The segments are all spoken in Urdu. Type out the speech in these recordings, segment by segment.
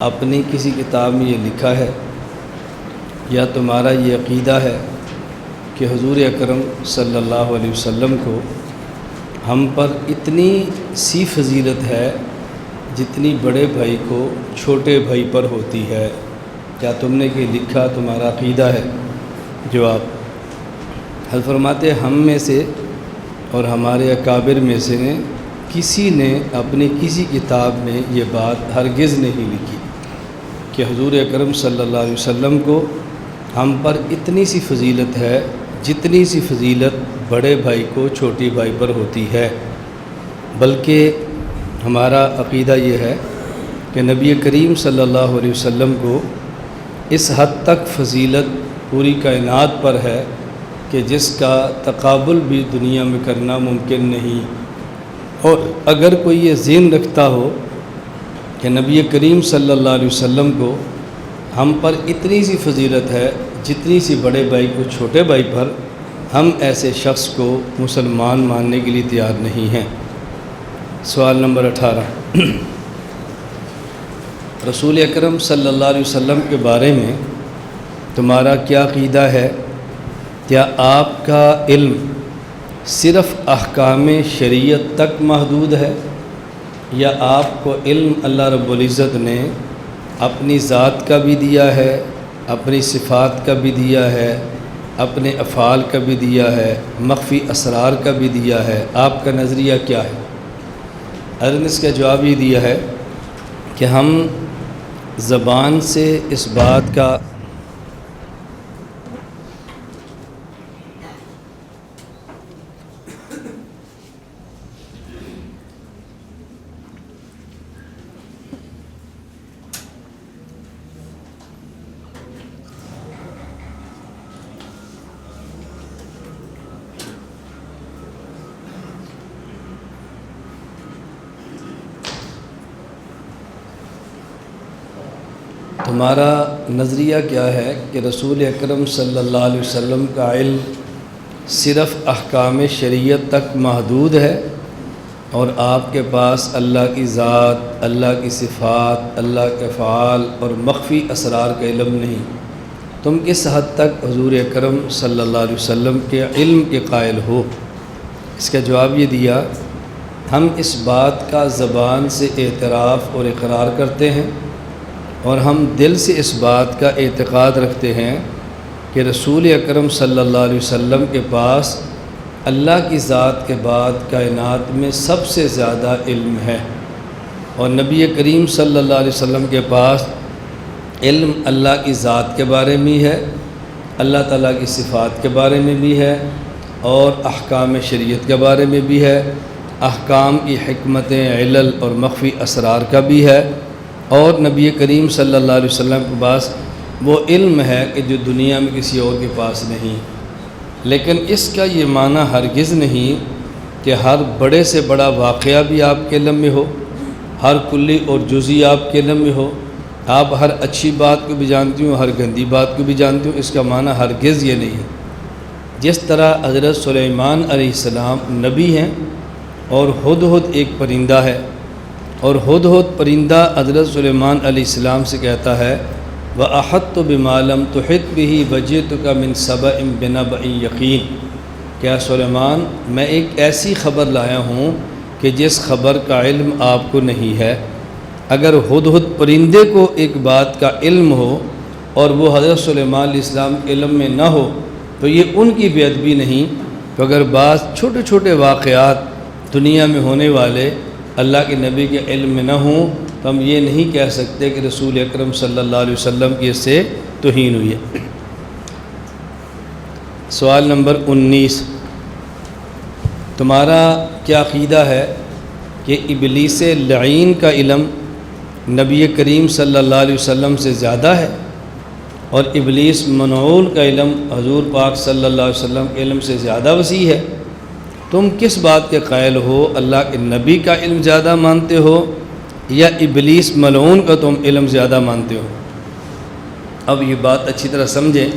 اپنی کسی کتاب میں یہ لکھا ہے یا تمہارا یہ عقیدہ ہے کہ حضور اکرم صلی اللہ علیہ وسلم کو ہم پر اتنی سی فضیلت ہے جتنی بڑے بھائی کو چھوٹے بھائی پر ہوتی ہے؟ کیا تم نے کہ لکھا تمہارا عقیدہ ہے؟ جواب، حضرت فرماتے ہم میں سے اور ہمارے اکابر میں سے نے کسی نے اپنی کسی کتاب میں یہ بات ہرگز نہیں لکھی کہ حضور اکرم صلی اللہ علیہ وسلم کو ہم پر اتنی سی فضیلت ہے جتنی سی فضیلت بڑے بھائی کو چھوٹی بھائی پر ہوتی ہے، بلکہ ہمارا عقیدہ یہ ہے کہ نبی کریم صلی اللہ علیہ وسلم کو اس حد تک فضیلت پوری کائنات پر ہے کہ جس کا تقابل بھی دنیا میں کرنا ممکن نہیں۔ اور اگر کوئی یہ ذہن رکھتا ہو کہ نبی کریم صلی اللہ علیہ وسلم کو ہم پر اتنی سی فضیلت ہے جتنی سی بڑے بھائی کو چھوٹے بھائی پر، ہم ایسے شخص کو مسلمان ماننے کے لیے تیار نہیں ہیں۔ سوال نمبر 18، رسول اکرم صلی اللہ علیہ وسلم کے بارے میں تمہارا کیا عقیدہ ہے؟ کیا آپ کا علم صرف احکام شریعت تک محدود ہے، یا آپ کو علم اللہ رب العزت نے اپنی ذات کا بھی دیا ہے، اپنی صفات کا بھی دیا ہے، اپنے افعال کا بھی دیا ہے، مخفی اسرار کا بھی دیا ہے؟ آپ کا نظریہ کیا ہے؟ حضرت نے اس کا جواب یہ دیا ہے کہ ہم زبان سے اس بات کا تمہارا نظریہ کیا ہے کہ رسول اکرم صلی اللہ علیہ وسلم کا علم صرف احکام شریعت تک محدود ہے اور آپ کے پاس اللہ کی ذات، اللہ کی صفات، اللہ کے افعال اور مخفی اسرار کا علم نہیں؟ تم کس حد تک حضور اکرم صلی اللہ علیہ وسلم کے علم کے قائل ہو؟ اس کا جواب یہ دیا، ہم اس بات کا زبان سے اعتراف اور اقرار کرتے ہیں اور ہم دل سے اس بات کا اعتقاد رکھتے ہیں کہ رسول اکرم صلی اللہ علیہ وسلم کے پاس اللہ کی ذات کے بعد کائنات میں سب سے زیادہ علم ہے، اور نبی کریم صلی اللہ علیہ وسلم کے پاس علم اللہ کی ذات کے بارے میں ہے، اللہ تعالیٰ کی صفات کے بارے میں بھی ہے، اور احکام شریعت کے بارے میں بھی ہے، احکام کی حکمتیں، علل اور مخفی اسرار کا بھی ہے، اور نبی کریم صلی اللہ علیہ وسلم کے پاس وہ علم ہے کہ جو دنیا میں کسی اور کے پاس نہیں۔ لیکن اس کا یہ معنی ہرگز نہیں کہ ہر بڑے سے بڑا واقعہ بھی آپ کے علم میں ہو، ہر کلی اور جزئی آپ کے علم میں ہو، آپ ہر اچھی بات کو بھی جانتی ہوں، ہر گندی بات کو بھی جانتی ہوں۔ اس کا معنی ہرگز یہ نہیں ہے۔ جس طرح حضرت سلیمان علیہ السلام نبی ہیں اور ہدہد ایک پرندہ ہے، اور ہدہد پرندہ حضرت سلیمان علیہ السلام سے کہتا ہے وَأَحَطْتُ بِمَا لَمْ تُحِطْ بِهِ وَجِئْتُكَ مِنْ سَبَإٍ بِنَبَإٍ یقین، کیا سلیمان میں ایک ایسی خبر لایا ہوں کہ جس خبر کا علم آپ کو نہیں ہے۔ اگر ہدہد پرندے کو ایک بات کا علم ہو اور وہ حضرت سلیمان علیہ السلام کے علم میں نہ ہو تو یہ ان کی بے ادبی نہیں؟ تو اگر بعض چھوٹے چھوٹے واقعات دنیا میں ہونے والے اللہ کے نبی کے علم میں نہ ہوں تو ہم یہ نہیں کہہ سکتے کہ رسول اکرم صلی اللہ علیہ وسلم کی اس سے توہین ہوئی ہے۔ سوال نمبر 19، تمہارا کیا عقیدہ ہے کہ ابلیس لعین کا علم نبی کریم صلی اللہ علیہ وسلم سے زیادہ ہے، اور ابلیس ملعون کا علم حضور پاک صلی اللہ علیہ وسلم کے علم سے زیادہ وسیع ہے؟ تم کس بات کے قائل ہو؟ اللہ کے نبی کا علم زیادہ مانتے ہو یا ابلیس ملعون کا تم علم زیادہ مانتے ہو؟ اب یہ بات اچھی طرح سمجھیں۔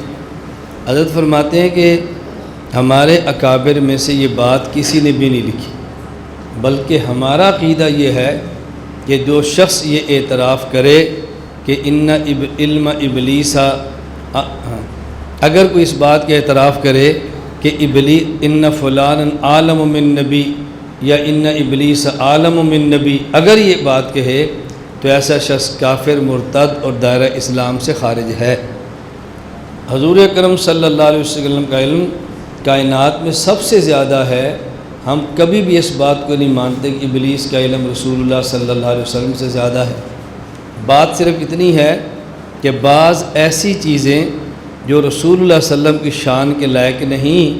حضرت فرماتے ہیں کہ ہمارے اکابر میں سے یہ بات کسی نے بھی نہیں لکھی، بلکہ ہمارا عقیدہ یہ ہے کہ جو شخص یہ اعتراف کرے کہ علم ابلیس، اگر کوئی اس بات کا اعتراف کرے کہ ان فلان عالم من نبی یا ان ابلیس عالم من نبی، اگر یہ بات کہے تو ایسا شخص کافر، مرتد اور دائرہ اسلام سے خارج ہے۔ حضور اکرم صلی اللہ علیہ وسلم کا علم کائنات میں سب سے زیادہ ہے۔ ہم کبھی بھی اس بات کو نہیں مانتے کہ ابلیس کا علم رسول اللہ صلی اللہ علیہ وسلم سے زیادہ ہے۔ بات صرف اتنی ہے کہ بعض ایسی چیزیں جو رسول اللہ صلی اللہ علیہ وسلم کی شان کے لائق نہیں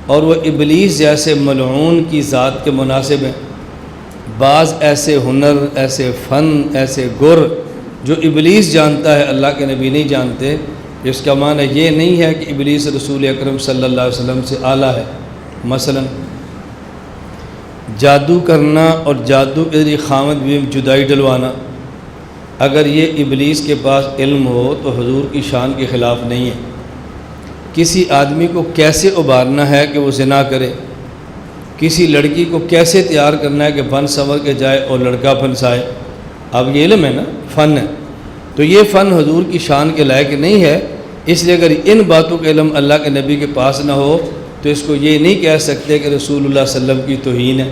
اور وہ ابلیس جیسے ملعون کی ذات کے مناسب ہیں۔ بعض ایسے ہنر، ایسے فن، ایسے گر جو ابلیس جانتا ہے، اللہ کے نبی نہیں جانتے، اس کا معنی یہ نہیں ہے کہ ابلیس رسول اکرم صلی اللہ علیہ وسلم سے اعلیٰ ہے۔ مثلا جادو کرنا اور جادو کے ذریعے خامد بھی جدائی ڈلوانا، اگر یہ ابلیس کے پاس علم ہو تو حضور کی شان کے خلاف نہیں ہے۔ کسی آدمی کو کیسے ابھارنا ہے کہ وہ زنا کرے، کسی لڑکی کو کیسے تیار کرنا ہے کہ بن سنور کے جائے اور لڑکا پھنسائے، اب یہ علم ہے نا، فن ہے، تو یہ فن حضور کی شان کے لائق نہیں ہے۔ اس لیے اگر ان باتوں کا علم اللہ کے نبی کے پاس نہ ہو تو اس کو یہ نہیں کہہ سکتے کہ رسول اللہ صلی اللہ علیہ وسلم کی توہین ہے،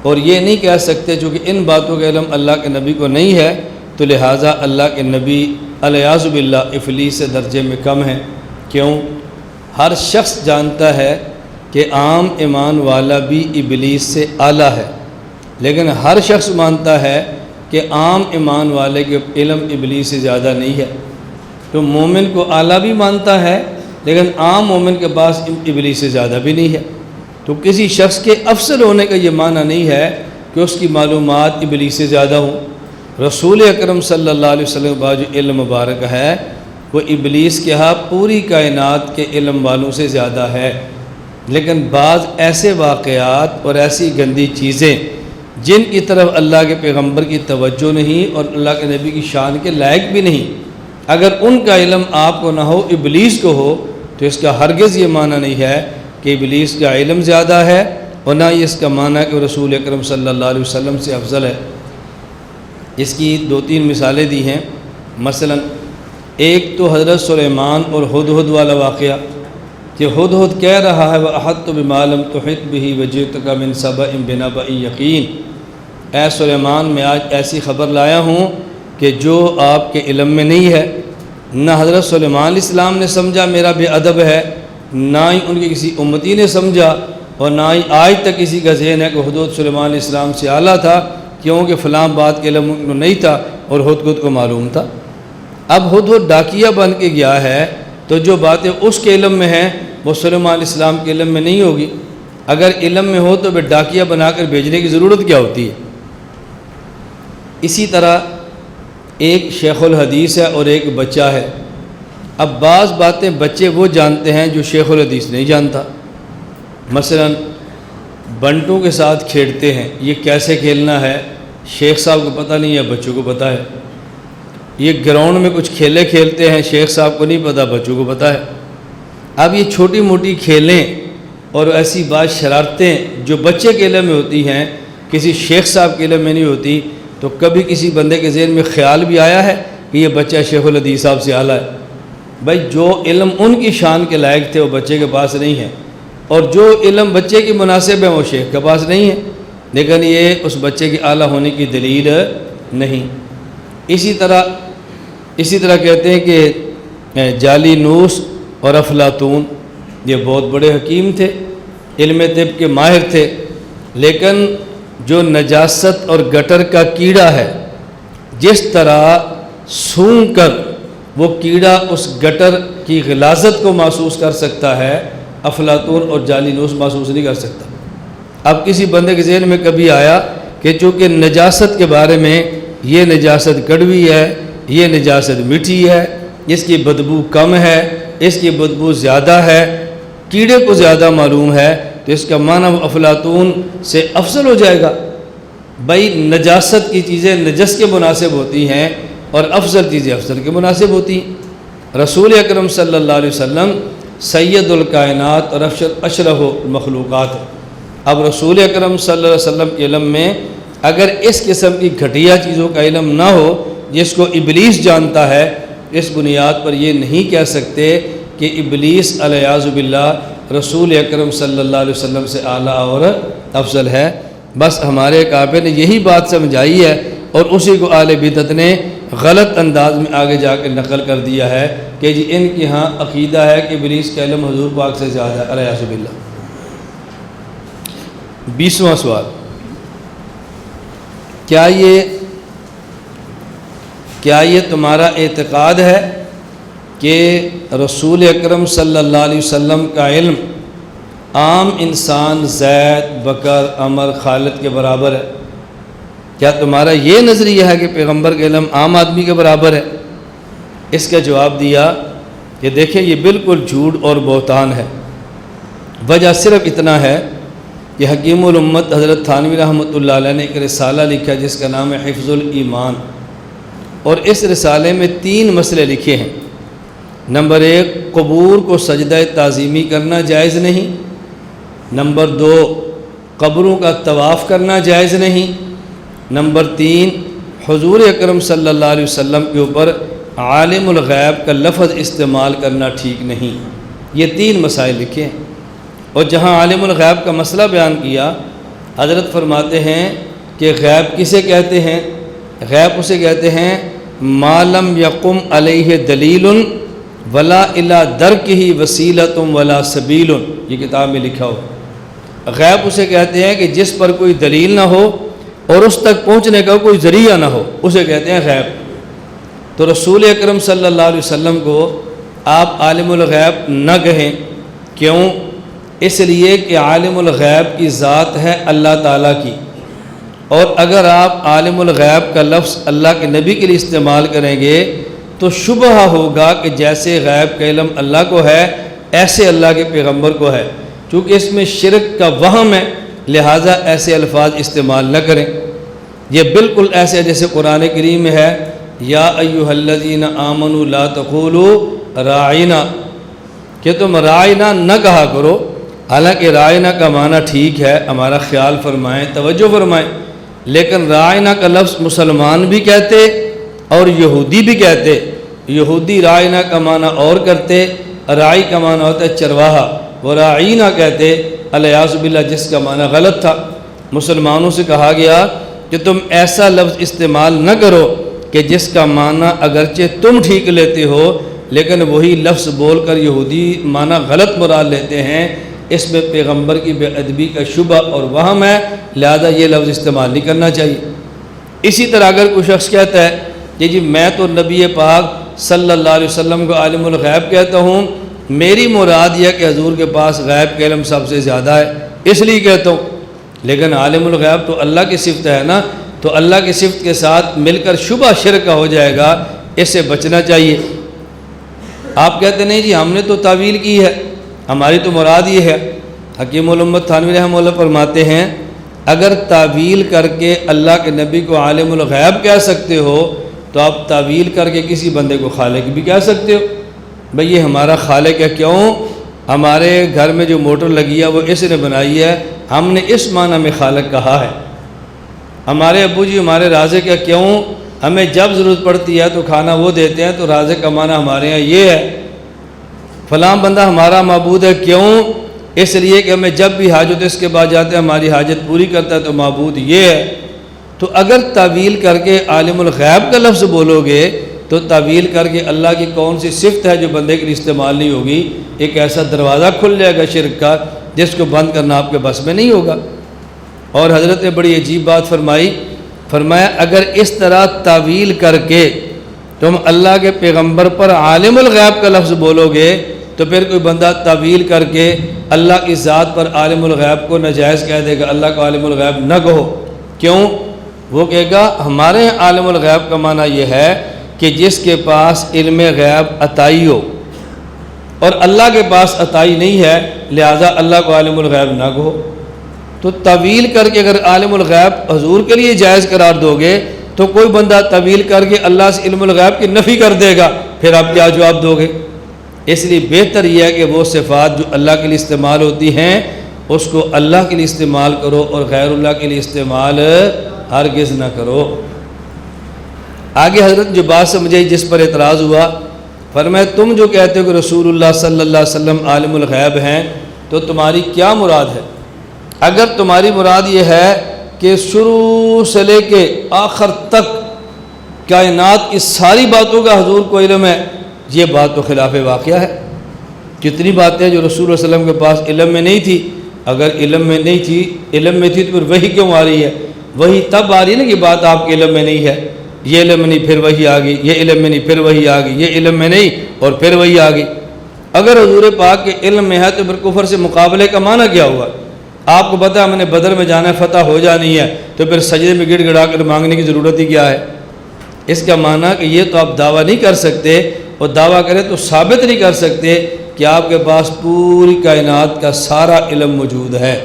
اور یہ نہیں کہہ سکتے چونکہ ان باتوں کا علم اللہ کے نبی کو نہیں ہے تو لہٰذا اللہ کے نبی الیاذ باللہ افلیس سے درجے میں کم ہیں۔ کیوں؟ ہر شخص جانتا ہے کہ عام ایمان والا بھی ابلیس سے اعلیٰ ہے، لیکن ہر شخص مانتا ہے کہ عام ایمان والے کے علم ابلیس سے زیادہ نہیں ہے۔ تو مومن کو اعلیٰ بھی مانتا ہے لیکن عام مومن کے پاس ابلیس سے زیادہ بھی نہیں ہے۔ تو کسی شخص کے افضل ہونے کا یہ معنی نہیں ہے کہ اس کی معلومات ابلیس سے زیادہ ہوں۔ رسول اکرم صلی اللہ علیہ وسلم کا جو علم مبارک ہے وہ ابلیس کے ہاں پوری کائنات کے علم والوں سے زیادہ ہے، لیکن بعض ایسے واقعات اور ایسی گندی چیزیں جن کی طرف اللہ کے پیغمبر کی توجہ نہیں اور اللہ کے نبی کی شان کے لائق بھی نہیں، اگر ان کا علم آپ کو نہ ہو، ابلیس کو ہو، تو اس کا ہرگز یہ معنی نہیں ہے کہ ابلیس کا علم زیادہ ہے، اور نہ ہی اس کا معنی ہے کہ رسول اکرم صلی اللہ علیہ وسلم سے افضل ہے۔ اس کی 2-3 مثالیں دی ہیں۔ مثلا ایک تو حضرت سلیمان اور ہدہد والا واقعہ کہ ہدہد کہہ رہا ہے وَأَحَطْتُ بِمَا لَمْ تُحِطْ بِهِ وَجِئْتُكَ مِنْ سَبَإٍ بِنَبَإٍ یقین، اے سلیمان میں آج ایسی خبر لایا ہوں کہ جو آپ کے علم میں نہیں ہے۔ نہ حضرت سلیمان علیہ السلام نے سمجھا میرا بے ادب ہے، نہ ہی ان کے کسی امتی نے سمجھا، اور نہ ہی آج تک کسی کا ذہن ہے کہ ہدہد سلیمان علیہ السلام سے اعلیٰ تھا، کیونکہ فلاں بات کے علم کو نہیں تھا اور ہدہد کو معلوم تھا۔ اب ہدہد ڈاکیہ بن کے گیا ہے تو جو باتیں اس کے علم میں ہیں وہ سلیمان علیہ السلام کے علم میں نہیں ہوگی۔ اگر علم میں ہو تو پھر ڈاکیہ بنا کر بھیجنے کی ضرورت کیا ہوتی ہے؟ اسی طرح ایک شیخ الحدیث ہے اور ایک بچہ ہے۔ اب بعض باتیں بچے وہ جانتے ہیں جو شیخ الحدیث نہیں جانتا۔ مثلا بنٹوں کے ساتھ کھیلتے ہیں، یہ کیسے کھیلنا ہے شیخ صاحب کو پتہ نہیں ہے، بچوں کو پتہ ہے۔ یہ گراؤنڈ میں کچھ کھیلے کھیلتے ہیں، شیخ صاحب کو نہیں پتہ، بچوں کو پتہ ہے۔ اب یہ چھوٹی موٹی کھیلیں اور ایسی بات شرارتیں جو بچے کے علم میں ہوتی ہیں، کسی شیخ صاحب کے علم میں نہیں ہوتی، تو کبھی کسی بندے کے ذہن میں خیال بھی آیا ہے کہ یہ بچہ شیخ الحدیث صاحب سے اعلیٰ ہے؟ بھائی جو علم ان کی شان کے لائق تھے وہ بچے کے پاس نہیں ہے، اور جو علم بچے کی مناسب ہے وہ شیخ کے پاس نہیں ہے، لیکن یہ اس بچے کے اعلیٰ ہونے کی دلیل نہیں۔ اسی طرح کہتے ہیں کہ جالینوس اور افلاطون یہ بہت بڑے حکیم تھے، علم طب کے ماہر تھے، لیکن جو نجاست اور گٹر کا کیڑا ہے، جس طرح سونگھ کر وہ کیڑا اس گٹر کی غلاظت کو محسوس کر سکتا ہے، افلاطون اور جالینوس محسوس نہیں کر سکتا۔ اب کسی بندے کے ذہن میں کبھی آیا کہ چونکہ نجاست کے بارے میں یہ نجاست کڑوی ہے، یہ نجاست میٹھی ہے، اس کی بدبو کم ہے، اس کی بدبو زیادہ ہے، کیڑے کو زیادہ معلوم ہے، تو اس کا معنی وہ افلاطون سے افضل ہو جائے گا۔ بھائی نجاست کی چیزیں نجس کے مناسب ہوتی ہیں اور افضل چیزیں افضل کے مناسب ہوتی ہیں۔ رسول اکرم صلی اللہ علیہ وسلم سید الکائنات اور اشرف المخلوقات ہے۔ اب رسول اکرم صلی اللہ علیہ وسلم کے علم میں اگر اس قسم کی گھٹیا چیزوں کا علم نہ ہو جس کو ابلیس جانتا ہے، اس بنیاد پر یہ نہیں کہہ سکتے کہ ابلیس علیہ باللہ رسول اکرم صلی اللہ علیہ وسلم سے اعلیٰ اور افضل ہے۔ بس ہمارے کعبے نے یہی بات سمجھائی ہے، اور اسی کو اہل بدعت نے غلط انداز میں آگے جا کے نقل کر دیا ہے کہ جی ان کے ہاں عقیدہ ہے کہ ابلیس کا علم حضور پاک سے زیادہ ہے، علیہ باللہ۔ 20واں سوال، کیا یہ تمہارا اعتقاد ہے کہ رسول اکرم صلی اللہ علیہ وسلم کا علم عام انسان زید، بکر، عمر، خالد کے برابر ہے؟ کیا تمہارا یہ نظریہ ہے کہ پیغمبر کا علم عام آدمی کے برابر ہے؟ اس کا جواب دیا کہ دیکھیں یہ بالکل جھوٹ اور بہتان ہے۔ وجہ صرف اتنا ہے کہ حکیم الامت حضرت تھانوی رحمۃ اللہ علیہ نے ایک رسالہ لکھا جس کا نام ہے حفظ الایمان، اور اس رسالے میں 3 مسئلے لکھے ہیں۔ نمبر 1، قبور کو سجدہ تعظیمی کرنا جائز نہیں۔ نمبر 2، قبروں کا طواف کرنا جائز نہیں۔ نمبر 3، حضور اکرم صلی اللہ علیہ وسلم کے اوپر عالم الغیب کا لفظ استعمال کرنا ٹھیک نہیں۔ یہ 3 مسائل لکھے ہیں، اور جہاں عالم الغیب کا مسئلہ بیان کیا، حضرت فرماتے ہیں کہ غیب کسے کہتے ہیں؟ غیب اسے کہتے ہیں ما لم یقم علیہ دلیل ولا الی درکہ وسیلۃ ولا سبیل، یہ کتاب میں لکھا ہو۔ غیب اسے کہتے ہیں کہ جس پر کوئی دلیل نہ ہو اور اس تک پہنچنے کا کوئی ذریعہ نہ ہو، اسے کہتے ہیں غیب۔ تو رسول اکرم صلی اللہ علیہ وسلم کو آپ عالم الغیب نہ کہیں، کیوں؟ اس لیے کہ عالم الغیب کی ذات ہے اللہ تعالیٰ کی، اور اگر آپ عالم الغیب کا لفظ اللہ کے نبی کے لیے استعمال کریں گے تو شبہ ہوگا کہ جیسے غیب کا علم اللہ کو ہے ایسے اللہ کے پیغمبر کو ہے، چونکہ اس میں شرک کا وہم ہے، لہٰذا ایسے الفاظ استعمال نہ کریں۔ یہ بالکل ایسے جیسے قرآن کریم میں ہے یا ایھا الذین آمنوا لا تقولوا راعنا، کہ تم راعنا نہ کہا کرو، حالانکہ راعنا کا معنی ٹھیک ہے، ہمارا خیال فرمائیں، توجہ فرمائیں، لیکن راعنا کا لفظ مسلمان بھی کہتے اور یہودی بھی کہتے۔ یہودی راعنا کا معنی اور کرتے، راعی کا معنی ہوتا ہے چرواہا، وہ راعینا کہتے الیاذ باللہ، جس کا معنی غلط تھا۔ مسلمانوں سے کہا گیا کہ تم ایسا لفظ استعمال نہ کرو کہ جس کا معنی اگرچہ تم ٹھیک لیتے ہو لیکن وہی لفظ بول کر یہودی معنی غلط مراد لیتے ہیں، اس میں پیغمبر کی بے ادبی کا شبہ اور وہم ہے، لہذا یہ لفظ استعمال نہیں کرنا چاہیے۔ اسی طرح اگر کوئی شخص کہتا ہے کہ جی میں تو نبی پاک صلی اللہ علیہ وسلم کو عالم الغیب کہتا ہوں، میری مراد یہ کہ حضور کے پاس غیب کا علم سب سے زیادہ ہے اس لیے کہتا ہوں، لیکن عالم الغیب تو اللہ کی صفت ہے نا، تو اللہ کی صفت کے ساتھ مل کر شبہ شرک کا ہو جائے گا، اس سے بچنا چاہیے۔ آپ کہتے نہیں جی ہم نے تو تعویل کی ہے، ہماری تو مراد یہ ہے۔ حکیم الامت تھانوی رحمہ اللہ فرماتے ہیں اگر تعویل کر کے اللہ کے نبی کو عالم الغیب کہہ سکتے ہو تو آپ تعویل کر کے کسی بندے کو خالق بھی کہہ سکتے ہو۔ بھئی یہ ہمارا خالق ہے، کیوں؟ ہمارے گھر میں جو موٹر لگی ہے وہ اس نے بنائی ہے، ہم نے اس معنی میں خالق کہا ہے۔ ہمارے ابو جی ہمارے رازق ہے، کیوں؟ ہمیں جب ضرورت پڑتی ہے تو کھانا وہ دیتے ہیں، تو رازق کا معنی ہمارے یہاں یہ ہے۔ فلاں بندہ ہمارا معبود ہے، کیوں؟ اس لیے کہ ہمیں جب بھی حاجت اس کے بعد جاتے ہیں ہماری حاجت پوری کرتا ہے، تو معبود یہ ہے۔ تو اگر تعویل کر کے عالم الغیب کا لفظ بولو گے تو تعویل کر کے اللہ کی کون سی صفت ہے جو بندے کے لیے استعمال نہیں ہوگی، ایک ایسا دروازہ کھل جائے گا شرک کا جس کو بند کرنا آپ کے بس میں نہیں ہوگا۔ اور حضرت نے بڑی عجیب بات فرمایا اگر اس طرح تعویل کر کے تم اللہ کے پیغمبر پر عالم الغیب کا لفظ بولو گے تو پھر کوئی بندہ تعویل کر کے اللہ کی ذات پر عالم الغیب کو ناجائز کہہ دے گا، اللہ کو عالم الغیب نہ کہو، کیوں؟ وہ کہے گا ہمارے عالم الغیب کا معنی یہ ہے کہ جس کے پاس علم غیب عطائی ہو، اور اللہ کے پاس عطائی نہیں ہے لہذا اللہ کو عالم الغیب نہ کہو۔ تو تعویل کر کے اگر عالم الغیب حضور کے لیے جائز قرار دو گے تو کوئی بندہ تعویل کر کے اللہ سے علم الغیب کی نفی کر دے گا، پھر آپ کیا جواب دو گے؟ اس لیے بہتر یہ ہے کہ وہ صفات جو اللہ کے لیے استعمال ہوتی ہیں اس کو اللہ کے لیے استعمال کرو اور غیر اللہ کے لیے استعمال ہرگز نہ کرو۔ آگے حضرت جو بات سمجھائی جس پر اعتراض ہوا، فرمایا تم جو کہتے ہو کہ رسول اللہ صلی اللہ علیہ وسلم عالم الغیب ہیں تو تمہاری کیا مراد ہے؟ اگر تمہاری مراد یہ ہے کہ شروع سے لے کے آخر تک کائنات کی ساری باتوں کا حضور کو علم ہے، یہ بات تو خلاف واقعہ ہے۔ کتنی باتیں جو رسول اللہ علیہ وسلم کے پاس علم میں نہیں تھی، اگر علم میں نہیں تھی، علم میں تھی تو پھر وحی کیوں آ رہی ہے؟ وحی تب آ رہی ہے نا کہ بات آپ کے علم میں نہیں ہے، یہ علم میں نہیں پھر وحی آ گئی، یہ علم میں نہیں پھر وحی آ گئی، یہ علم میں نہیں اور پھر وحی آ گئی۔ اگر حضور پاک کے علم میں ہے تو پھر کفر سے مقابلے کا معنی کیا ہوا؟ آپ کو پتہ ہے ہم نے بدر میں جانا ہے، فتح ہو جانی ہے، تو پھر سجدے میں گڑ گڑا کر مانگنے کی ضرورت ہی کیا ہے؟ اس کا معنی کہ یہ تو آپ دعویٰ نہیں کر سکتے، اور دعویٰ کریں تو ثابت نہیں کر سکتے کہ آپ کے پاس پوری کائنات کا سارا علم موجود ہے۔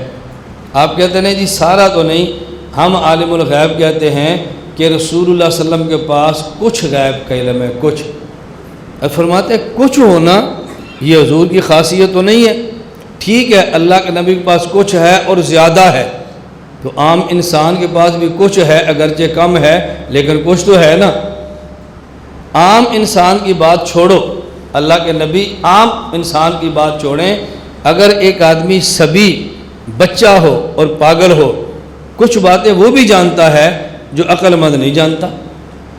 آپ کہتے ہیں جی سارا تو نہیں، ہم عالم الغیب کہتے ہیں کہ رسول اللہ صلی اللہ علیہ وسلم کے پاس کچھ غیب کا علم ہے، کچھ۔ اور فرماتے ہیں کچھ ہونا یہ حضور کی خاصیت تو نہیں ہے۔ ٹھیک ہے اللہ کے نبی کے پاس کچھ ہے اور زیادہ ہے، تو عام انسان کے پاس بھی کچھ ہے، اگرچہ کم ہے لیکن کچھ تو ہے نا۔ عام انسان کی بات چھوڑو، اللہ کے نبی عام انسان کی بات چھوڑیں، اگر ایک آدمی سبی بچہ ہو اور پاگل ہو، کچھ باتیں وہ بھی جانتا ہے جو عقل مند نہیں جانتا،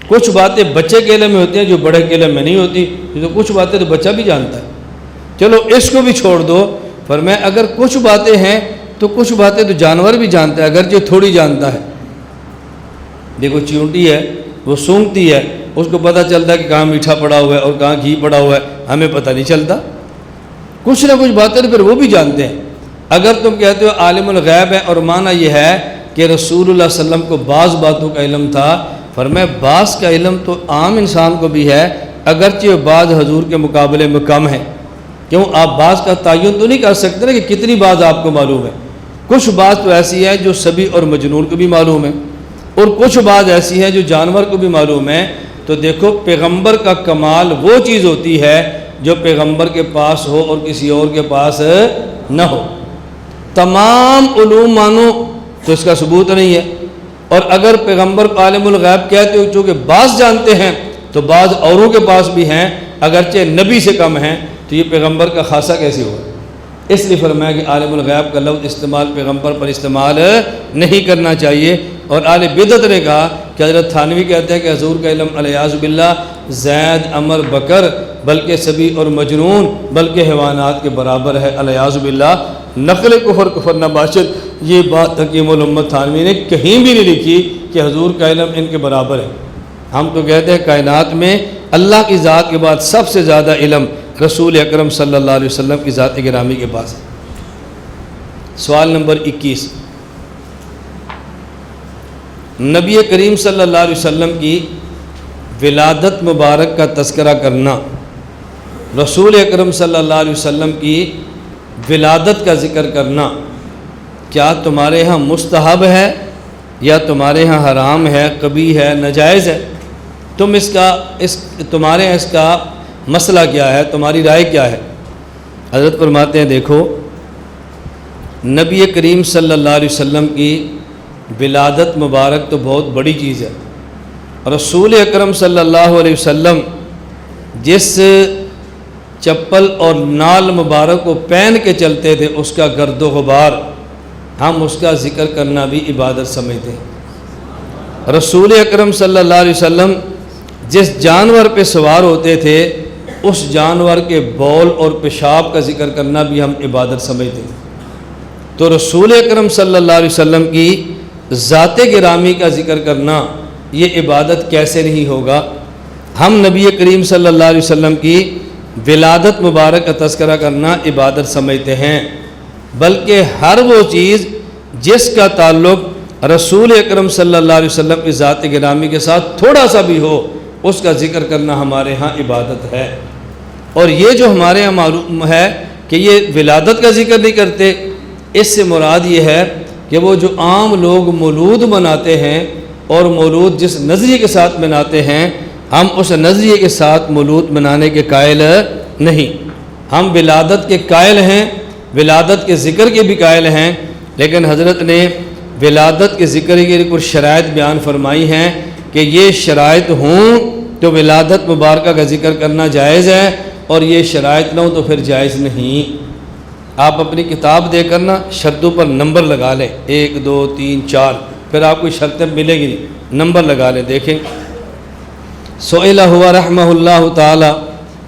کچھ باتیں بچے کے علم میں ہوتی ہیں جو بڑے کے علم میں نہیں ہوتی، تو کچھ باتیں تو بچہ بھی جانتا ہے۔ چلو اس کو بھی چھوڑ دو، فرمایا اگر کچھ باتیں ہیں تو کچھ باتیں تو جانور بھی جانتا ہے، اگرچہ تھوڑی جانتا ہے۔ دیکھو چیونٹی ہے، وہ سونگتی ہے، اس کو پتہ چلتا ہے کہ کہاں میٹھا پڑا ہوا ہے اور کہاں گھی پڑا ہوا ہے، ہمیں پتہ نہیں چلتا۔ کچھ نہ کچھ باتیں تو پھر وہ بھی جانتے ہیں۔ اگر تم کہتے ہو عالم الغیب ہے اور معنی یہ ہے کہ رسول اللہ صلی اللہ علیہ وسلم کو بعض باتوں کا علم تھا، فرمایا بعض کا علم تو عام انسان کو بھی ہے، اگرچہ بعض حضور کے مقابلے میں کم ہے۔ کیوں؟ آپ بعض کا تعین تو نہیں کر سکتے نا کہ کتنی بعض آپ کو معلوم ہے۔ کچھ بات تو ایسی ہے جو سبی اور مجنون کو بھی معلوم ہے، اور کچھ بات ایسی ہے جو جانور کو بھی معلوم ہے۔ تو دیکھو پیغمبر کا کمال وہ چیز ہوتی ہے جو پیغمبر کے پاس ہو اور کسی اور کے پاس نہ ہو۔ تمام علوم مانو تو اس کا ثبوت نہیں ہے، اور اگر پیغمبر کو عالم الغیب کہتے ہو چونکہ بعض جانتے ہیں تو بعض اوروں کے پاس بھی ہیں، اگرچہ نبی سے کم ہیں، تو یہ پیغمبر کا خاصہ کیسے ہوا؟ اس لیے فرمایا کہ عالم الغیب کا لفظ استعمال پیغمبر پر استعمال نہیں کرنا چاہیے۔ اور اہل بدعت نے کہا کہ حضرت تھانوی کہتے ہیں کہ حضور کا علم الیاذ باللہ زید عمر بکر بلکہ سبی اور مجنون بلکہ حیوانات کے برابر ہے، الیاذ باللہ۔ نقل کفر نہ باشد، یہ بات حکیم الامت تھانوی نے کہیں بھی نہیں لکھی کہ حضور کا علم ان کے برابر ہے۔ ہم تو کہتے ہیں کائنات میں اللہ کی ذات کے بعد سب سے زیادہ علم رسول اکرم صلی اللہ علیہ وسلم کی ذات گرامی کے پاس ہے۔ سوال نمبر 21، نبی کریم صلی اللہ علیہ وسلم کی ولادت مبارک کا تذکرہ کرنا، رسول اکرم صلی اللہ علیہ وسلم کی ولادت کا ذکر کرنا کیا تمہارے ہاں مستحب ہے یا تمہارے ہاں حرام ہے، قبیح ہے، ناجائز ہے؟ تمہارے ہاں اس کا مسئلہ کیا ہے، تمہاری رائے کیا ہے؟ حضرت فرماتے ہیں دیکھو نبی کریم صلی اللہ علیہ وسلم کی ولادت مبارک تو بہت بڑی چیز ہے۔ رسول اکرم صلی اللہ علیہ وسلم جس چپل اور نال مبارک کو پہن کے چلتے تھے اس کا گرد و غبار، ہم اس کا ذکر کرنا بھی عبادت سمجھتے ہیں۔ رسول اکرم صلی اللہ علیہ وسلم جس جانور پہ سوار ہوتے تھے اس جانور کے بول اور پیشاب کا ذکر کرنا بھی ہم عبادت سمجھتے ہیں۔ تو رسول اکرم صلی اللہ علیہ وسلم کی ذات گرامی کا ذکر کرنا یہ عبادت کیسے نہیں ہوگا؟ ہم نبی کریم صلی اللہ علیہ وسلم کی ولادت مبارک کا تذکرہ کرنا عبادت سمجھتے ہیں، بلکہ ہر وہ چیز جس کا تعلق رسول اکرم صلی اللہ علیہ وسلم کی ذات گرامی کے ساتھ تھوڑا سا بھی ہو اس کا ذکر کرنا ہمارے ہاں عبادت ہے۔ اور یہ جو ہمارے ہاں معلوم ہے کہ یہ ولادت کا ذکر نہیں کرتے، اس سے مراد یہ ہے کہ وہ جو عام لوگ مولود مناتے ہیں اور مولود جس نظریے کے ساتھ مناتے ہیں ہم اس نظریے کے ساتھ مولود منانے کے قائل نہیں۔ ہم ولادت کے قائل ہیں، ولادت کے ذکر کے بھی قائل ہیں، لیکن حضرت نے ولادت کے ذکر کی کچھ شرائط بیان فرمائی ہیں کہ یہ شرائط ہوں تو ولادت مبارکہ کا ذکر کرنا جائز ہے، اور یہ شرائط نہ ہوں تو پھر جائز نہیں۔ آپ اپنی کتاب دے کر نا شرطوں پر نمبر لگا لیں، 1 2 3 4، پھر آپ کو شرطیں ملے گی نہیں، نمبر لگا لیں۔ دیکھیں، سئل ہوا رحمہ اللہ تعالی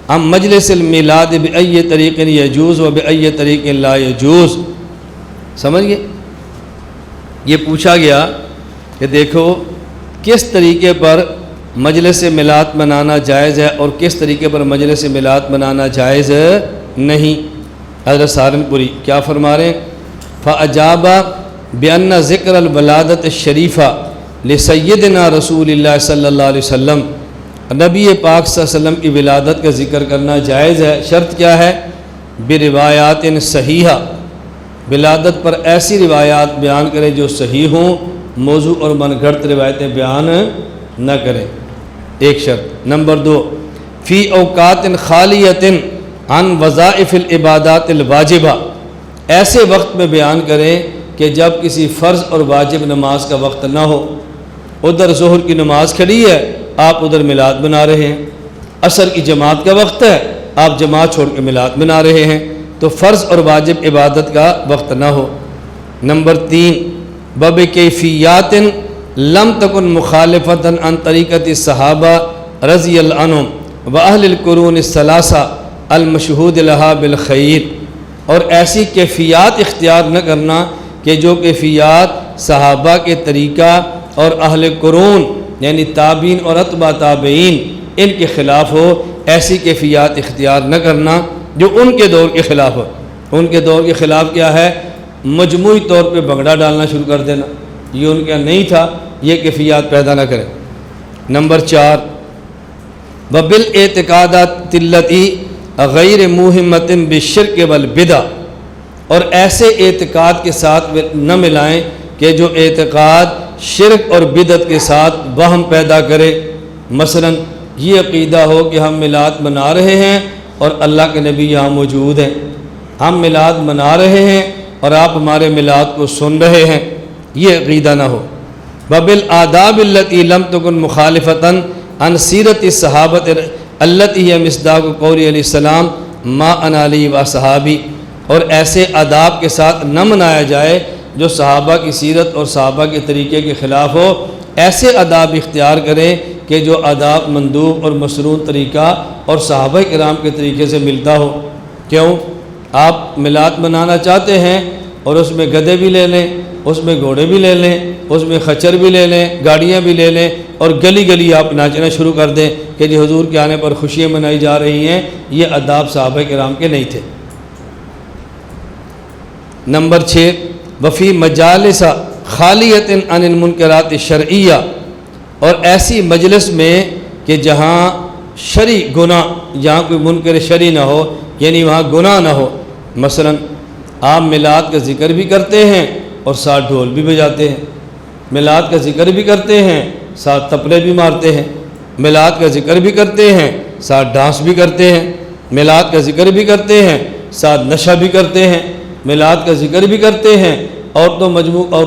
عن مجلس المیلاد بأی طریق یجوز و بأی طریق لا یجوز۔ سمجھ گئے؟ یہ پوچھا گیا کہ دیکھو کس طریقے پر مجلس میلاد منانا جائز ہے اور کس طریقے پر مجلس میلاد منانا جائز نہیں۔ حضرت سہارنپوری کیا فرما رہے ہیں؟ فَأَجَابَ بِأَنَّ ذِكْرَ الْوَلَادَةِ الشَّرِيفَةِ لِسَيِّدِنَا رسول اللہ صلی اللہ علیہ وسلم، نبی پاک صلی اللہ علیہ وسلم کی ولادت کا ذکر کرنا جائز ہے۔ شرط کیا ہے؟ بروایات صحیحہ، ولادت پر ایسی روایات بیان کریں جو صحیح ہوں، موضوع اور من گھڑت روایتیں بیان نہ کریں، ایک شرط۔ نمبر 2، فی اوقات خالیۃ عن وظائف العبادات الواجبہ، ایسے وقت میں بیان کریں کہ جب کسی فرض اور واجب نماز کا وقت نہ ہو۔ ادھر ظہر کی نماز کھڑی ہے، آپ ادھر میلاد بنا رہے ہیں، عصر کی جماعت کا وقت ہے، آپ جماعت چھوڑ کے میلاد بنا رہے ہیں، تو فرض اور واجب عبادت کا وقت نہ ہو۔ نمبر 3، بکیفیات لم تکن مخالفۃ عن طریقۃ الصحابہ رضی اللہ عنہم واہل القرون الثلاثہ المشہود لہا بالخیر، اور ایسی کیفیات اختیار نہ کرنا کہ جو کیفیات صحابہ کے طریقہ اور اہل قرون یعنی تابعین اور اتباع تابعین ان کے خلاف ہو، ایسی کیفیات اختیار نہ کرنا جو ان کے دور کے خلاف ہو۔ ان کے دور کے خلاف کیا ہے؟ مجموعی طور پہ بھنگڑا ڈالنا شروع کر دینا، یہ ان کا نہیں تھا، یہ کیفیات پیدا نہ کریں۔ نمبر 4، وبالاعتقادات التی غیر موہمۃ بالشرک والبدع، اور ایسے اعتقاد کے ساتھ نہ ملائیں کہ جو اعتقاد شرک اور بدعت کے ساتھ وہم پیدا کرے۔ مثلا یہ عقیدہ ہو کہ ہم میلاد منا رہے ہیں اور اللہ کے نبی یہاں موجود ہیں، ہم میلاد منا رہے ہیں اور آپ ہمارے میلاد کو سن رہے ہیں، یہ عقیدہ نہ ہو۔ وبالآداب التی لم تکن مخالفۃ عن سیرت الصحابۃ التی ہے مصداق قول علیہ السلام ما انا علی و صحابی، اور ایسے آداب کے ساتھ نہ منایا جائے جو صحابہ کی سیرت اور صحابہ کے طریقے کے خلاف ہو۔ ایسے آداب اختیار کریں کہ جو آداب مندوب اور مسنون طریقہ اور صحابہ کرام کے طریقے سے ملتا ہو۔ کیوں؟ آپ میلاد منانا چاہتے ہیں اور اس میں گدھے بھی لے لیں، اس میں گھوڑے بھی لے لیں، اس میں خچر بھی لے لیں، گاڑیاں بھی لے لیں، اور گلی گلی آپ ناچنا شروع کر دیں کہ جی حضور کے آنے پر خوشیاں منائی جا رہی ہیں، یہ آداب صحابہ کرام کے نہیں تھے۔ نمبر 6، وفی مجالس خالیۃ عن المنکرات الشرعیہ، اور ایسی مجلس میں کہ جہاں شرعی گناہ، جہاں کوئی منکر شرعی نہ ہو، یعنی وہاں گناہ نہ ہو۔ مثلا آپ میلاد کا ذکر بھی کرتے ہیں اور ساتھ ڈھول بھی بجاتے ہیں، میلاد کا ذکر بھی کرتے ہیں ساتھ تبلے بھی مارتے ہیں، میلاد کا ذکر بھی کرتے ہیں ساتھ ڈانس بھی کرتے ہیں، میلاد کا ذکر بھی کرتے ہیں ساتھ نشہ بھی کرتے ہیں، میلاد کا ذکر بھی کرتے ہیں عورتوں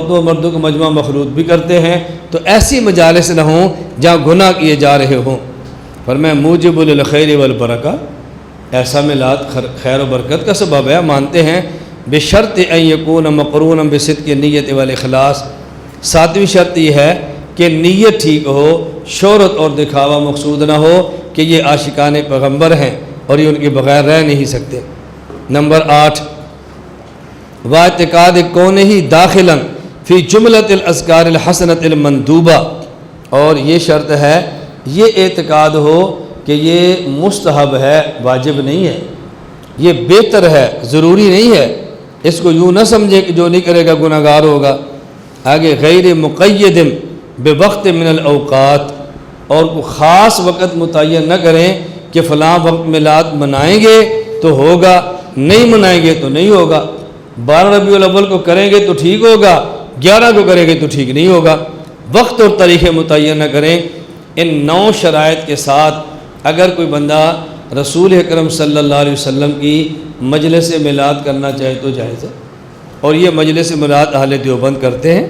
و مردوں کا مجمع مخلوط بھی کرتے ہیں۔ تو ایسی مجالس نہ ہوں جہاں گناہ کیے جا رہے ہوں۔ فرمایا موجب للخیر والبرکہ، ایسا میلاد خیر و برکت کا سبب ہے، مانتے ہیں، بشرط ان یکون مقرونا بصدق نیت والاخلاص، ساتویں شرط یہ ہے کہ نیت ٹھیک ہو، شہرت اور دکھاوا مقصود نہ ہو کہ یہ عاشقان پیغمبر ہیں اور یہ ان کے بغیر رہ نہیں سکتے۔ نمبر 8، واعتقاد کونہ داخلا فی جملۃ الاذکار الحسنۃ المندوبہ، اور یہ شرط ہے، یہ اعتقاد ہو کہ یہ مستحب ہے، واجب نہیں ہے، یہ بہتر ہے، ضروری نہیں ہے، اس کو یوں نہ سمجھے کہ جو نہیں کرے گا گناہ گار ہوگا۔ آگے غیر مقید بوقت من الاوقات، اور کو خاص وقت متعین نہ کریں کہ فلاں وقت میلاد منائیں گے تو ہوگا، نہیں منائیں گے تو نہیں ہوگا، 12 ربیع الاول کو کریں گے تو ٹھیک ہوگا، 11 کو کریں گے تو ٹھیک نہیں ہوگا۔ وقت اور طریقے متعین نہ کریں۔ ان 9 شرائط کے ساتھ اگر کوئی بندہ رسول اکرم صلی اللہ علیہ وسلم کی مجلس میلاد کرنا چاہے تو جائز ہے، اور یہ مجلس میلاد اہل دیوبند کرتے ہیں،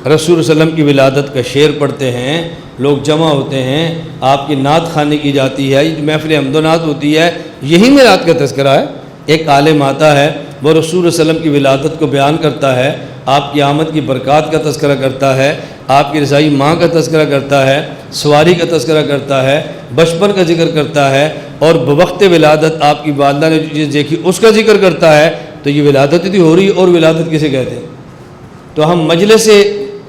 رسول صلی اللہ علیہ وسلم کی ولادت کا شعر پڑھتے ہیں، لوگ جمع ہوتے ہیں، آپ کی نعت خوانی کی جاتی ہے، یہ محفل حمد و نعت ہوتی ہے، یہی میلاد کا تذکرہ ہے۔ ایک عالم آتا ہے، وہ رسول اللہ علیہ وسلم کی ولادت کو بیان کرتا ہے، آپ کی آمد کی برکات کا تذکرہ کرتا ہے، آپ کی رضائی ماں کا تذکرہ کرتا ہے، سواری کا تذکرہ کرتا ہے، بچپن کا ذکر کرتا ہے، اور بوقت ولادت آپ کی والدہ نے جو چیز دیکھی اس کا ذکر کرتا ہے، تو یہ ولادت ہی ہو رہی ہے۔ اور ولادت کسے کہتے ہیں؟ تو ہم مجلس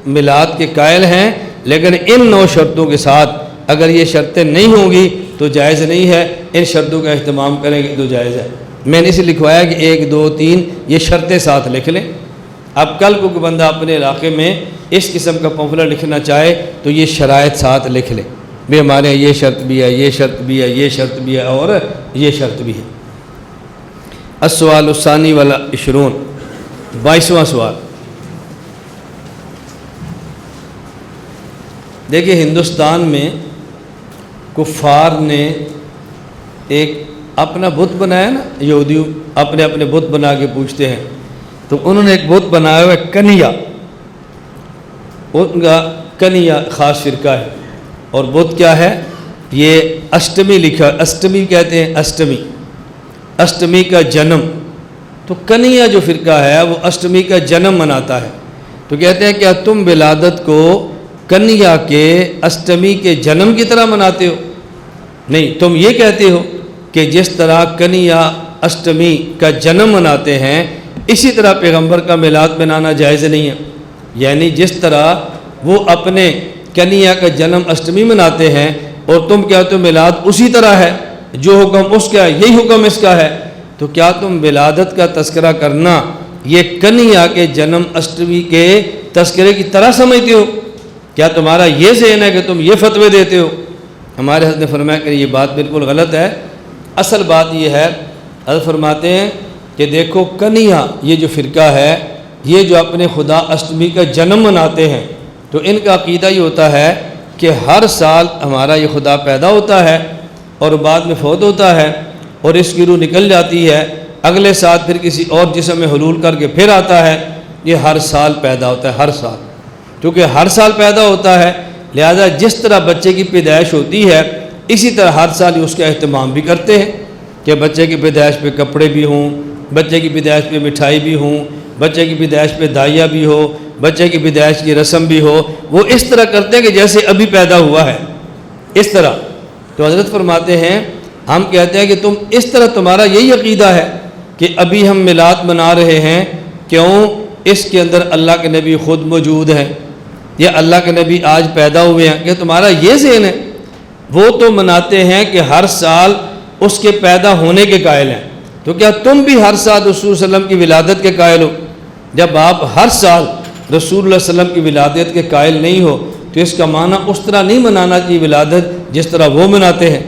میلاد کے قائل ہیں، لیکن ان 9 شرطوں کے ساتھ اگر یہ شرطیں نہیں ہوں گی تو جائز نہیں ہے، ان شرطوں کا اہتمام کریں گے تو جائز ہے۔ میں نے اسے لکھوایا کہ 1 2 3 یہ شرطیں ساتھ لکھ لیں۔ اب کل کو کوئی بندہ اپنے علاقے میں اس قسم کا پمفلٹ لکھنا چاہے تو یہ شرائط ساتھ لکھ لیں، بھی ہمارے یہ شرط بھی ہے، یہ شرط بھی ہے، یہ شرط بھی ہے، اور یہ شرط بھی ہے۔ السوال الثانی والعشرون، 22واں سوال۔ دیکھیے ہندوستان میں کفار نے ایک اپنا بت بنایا نا، یہودی اپنے اپنے بت بنا کے پوچھتے ہیں، تو انہوں نے ایک بت بنایا ہوا ہے کنیا، ان کا کنیا خاص فرقہ ہے، اور بت کیا ہے؟ یہ اشٹمی لکھا، اشٹمی کہتے ہیں، اشٹمی کا جنم، تو کنیا جو فرقہ ہے وہ اشٹمی کا جنم مناتا ہے۔ تو کہتے ہیں کیا تم ولادت کو کنیا کے اشٹمی کے جنم کی طرح مناتے ہو؟ نہیں، تم یہ کہتے ہو کہ جس طرح کنیا اشٹمی کا جنم مناتے ہیں اسی طرح پیغمبر کا میلاد منانا جائز نہیں ہے، یعنی جس طرح وہ اپنے کنیا کا جنم اشٹمی مناتے ہیں اور تم کہتے ہو میلاد اسی طرح ہے، جو حکم اس کا ہے یہی حکم اس کا ہے، تو کیا تم ولادت کا تذکرہ کرنا یہ کنیا کے جنم اشٹمی کے تذکرے کی طرح سمجھتے ہو؟ کیا تمہارا یہ ذہن ہے کہ تم یہ فتوے دیتے ہو؟ ہمارے حضرت نے فرمایا کہ یہ بات بالکل غلط ہے۔ اصل بات یہ ہے، حضرت فرماتے ہیں کہ دیکھو کنیا یہ جو فرقہ ہے، یہ جو اپنے خدا اشٹمی کا جنم مناتے ہیں، تو ان کا عقیدہ یہ ہوتا ہے کہ ہر سال ہمارا یہ خدا پیدا ہوتا ہے اور بعد میں فوت ہوتا ہے اور اس کی روح نکل جاتی ہے، اگلے سال پھر کسی اور جسم میں حلول کر کے پھر آتا ہے، یہ ہر سال پیدا ہوتا ہے، ہر سال، کیونکہ ہر سال پیدا ہوتا ہے، لہذا جس طرح بچے کی پیدائش ہوتی ہے اسی طرح ہر سال اس کا اہتمام بھی کرتے ہیں کہ بچے کی پیدائش پہ کپڑے بھی ہوں، بچے کی پیدائش پہ مٹھائی بھی ہوں، بچے کی پیدائش پہ دائیا بھی ہو، بچے کی پیدائش کی رسم بھی ہو، وہ اس طرح کرتے ہیں کہ جیسے ابھی پیدا ہوا ہے، اس طرح۔ تو حضرت فرماتے ہیں ہم کہتے ہیں کہ تم اس طرح تمہارا یہی عقیدہ ہے کہ ابھی ہم میلاد منا رہے ہیں، کیوں؟ اس کے اندر اللہ کے نبی خود موجود ہیں یا اللہ کے نبی آج پیدا ہوئے ہیں، کہ تمہارا یہ ذہن ہے؟ وہ تو مناتے ہیں کہ ہر سال اس کے پیدا ہونے کے قائل ہیں، تو کیا تم بھی ہر سال رسول صلی اللہ علیہ وسلم کی ولادت کے قائل ہو؟ جب آپ ہر سال رسول اللہ صلی اللہ علیہ وسلم کی ولادت کے قائل نہیں ہو تو اس کا معنی اس طرح نہیں منانا چاہیے ولادت جس طرح وہ مناتے ہیں،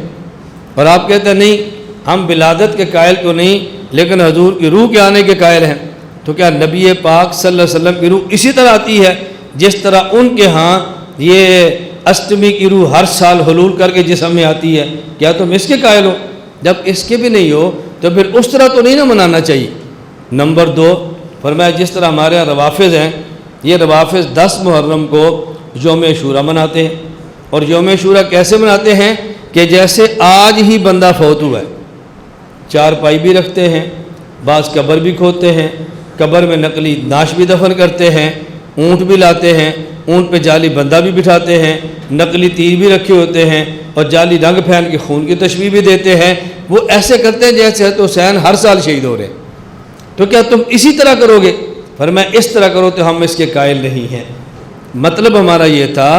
اور آپ کہتے ہیں نہیں ہم ولادت کے قائل تو نہیں لیکن حضور کی روح کے آنے کے قائل ہیں، تو کیا نبی پاک صلی اللہ علیہ وسلم کی روح اسی طرح آتی ہے جس طرح ان کے ہاں یہ اشٹمی کی روح ہر سال حلول کر کے جسم میں آتی ہے؟ کیا تم اس کے قائل ہو؟ جب اس کے بھی نہیں ہو تو پھر اس طرح تو نہیں نہ منانا چاہیے۔ نمبر 2 فرمایا جس طرح ہمارے یہاں روافظ ہیں، یہ روافظ 10 محرم کو یوم عاشوراء مناتے ہیں، اور یوم عاشوراء کیسے مناتے ہیں کہ جیسے آج ہی بندہ فوت ہوا ہے، چارپائی بھی رکھتے ہیں، بعض قبر بھی کھودتے ہیں، قبر میں نقلی نعش بھی دفن کرتے ہیں، اونٹ بھی لاتے ہیں، اونٹ پہ جعلی بندہ بھی بٹھاتے ہیں، نقلی تیر بھی رکھے ہوتے ہیں اور جعلی رنگ پھین کے خون کی تشبیہ بھی دیتے ہیں۔ وہ ایسے کرتے ہیں جیسے حضرت حسین ہر سال شہید ہو رہے ہیں، تو کیا تم اسی طرح کرو گے؟ فرمایا اس طرح کرو تو ہم اس کے قائل نہیں ہیں۔ مطلب ہمارا یہ تھا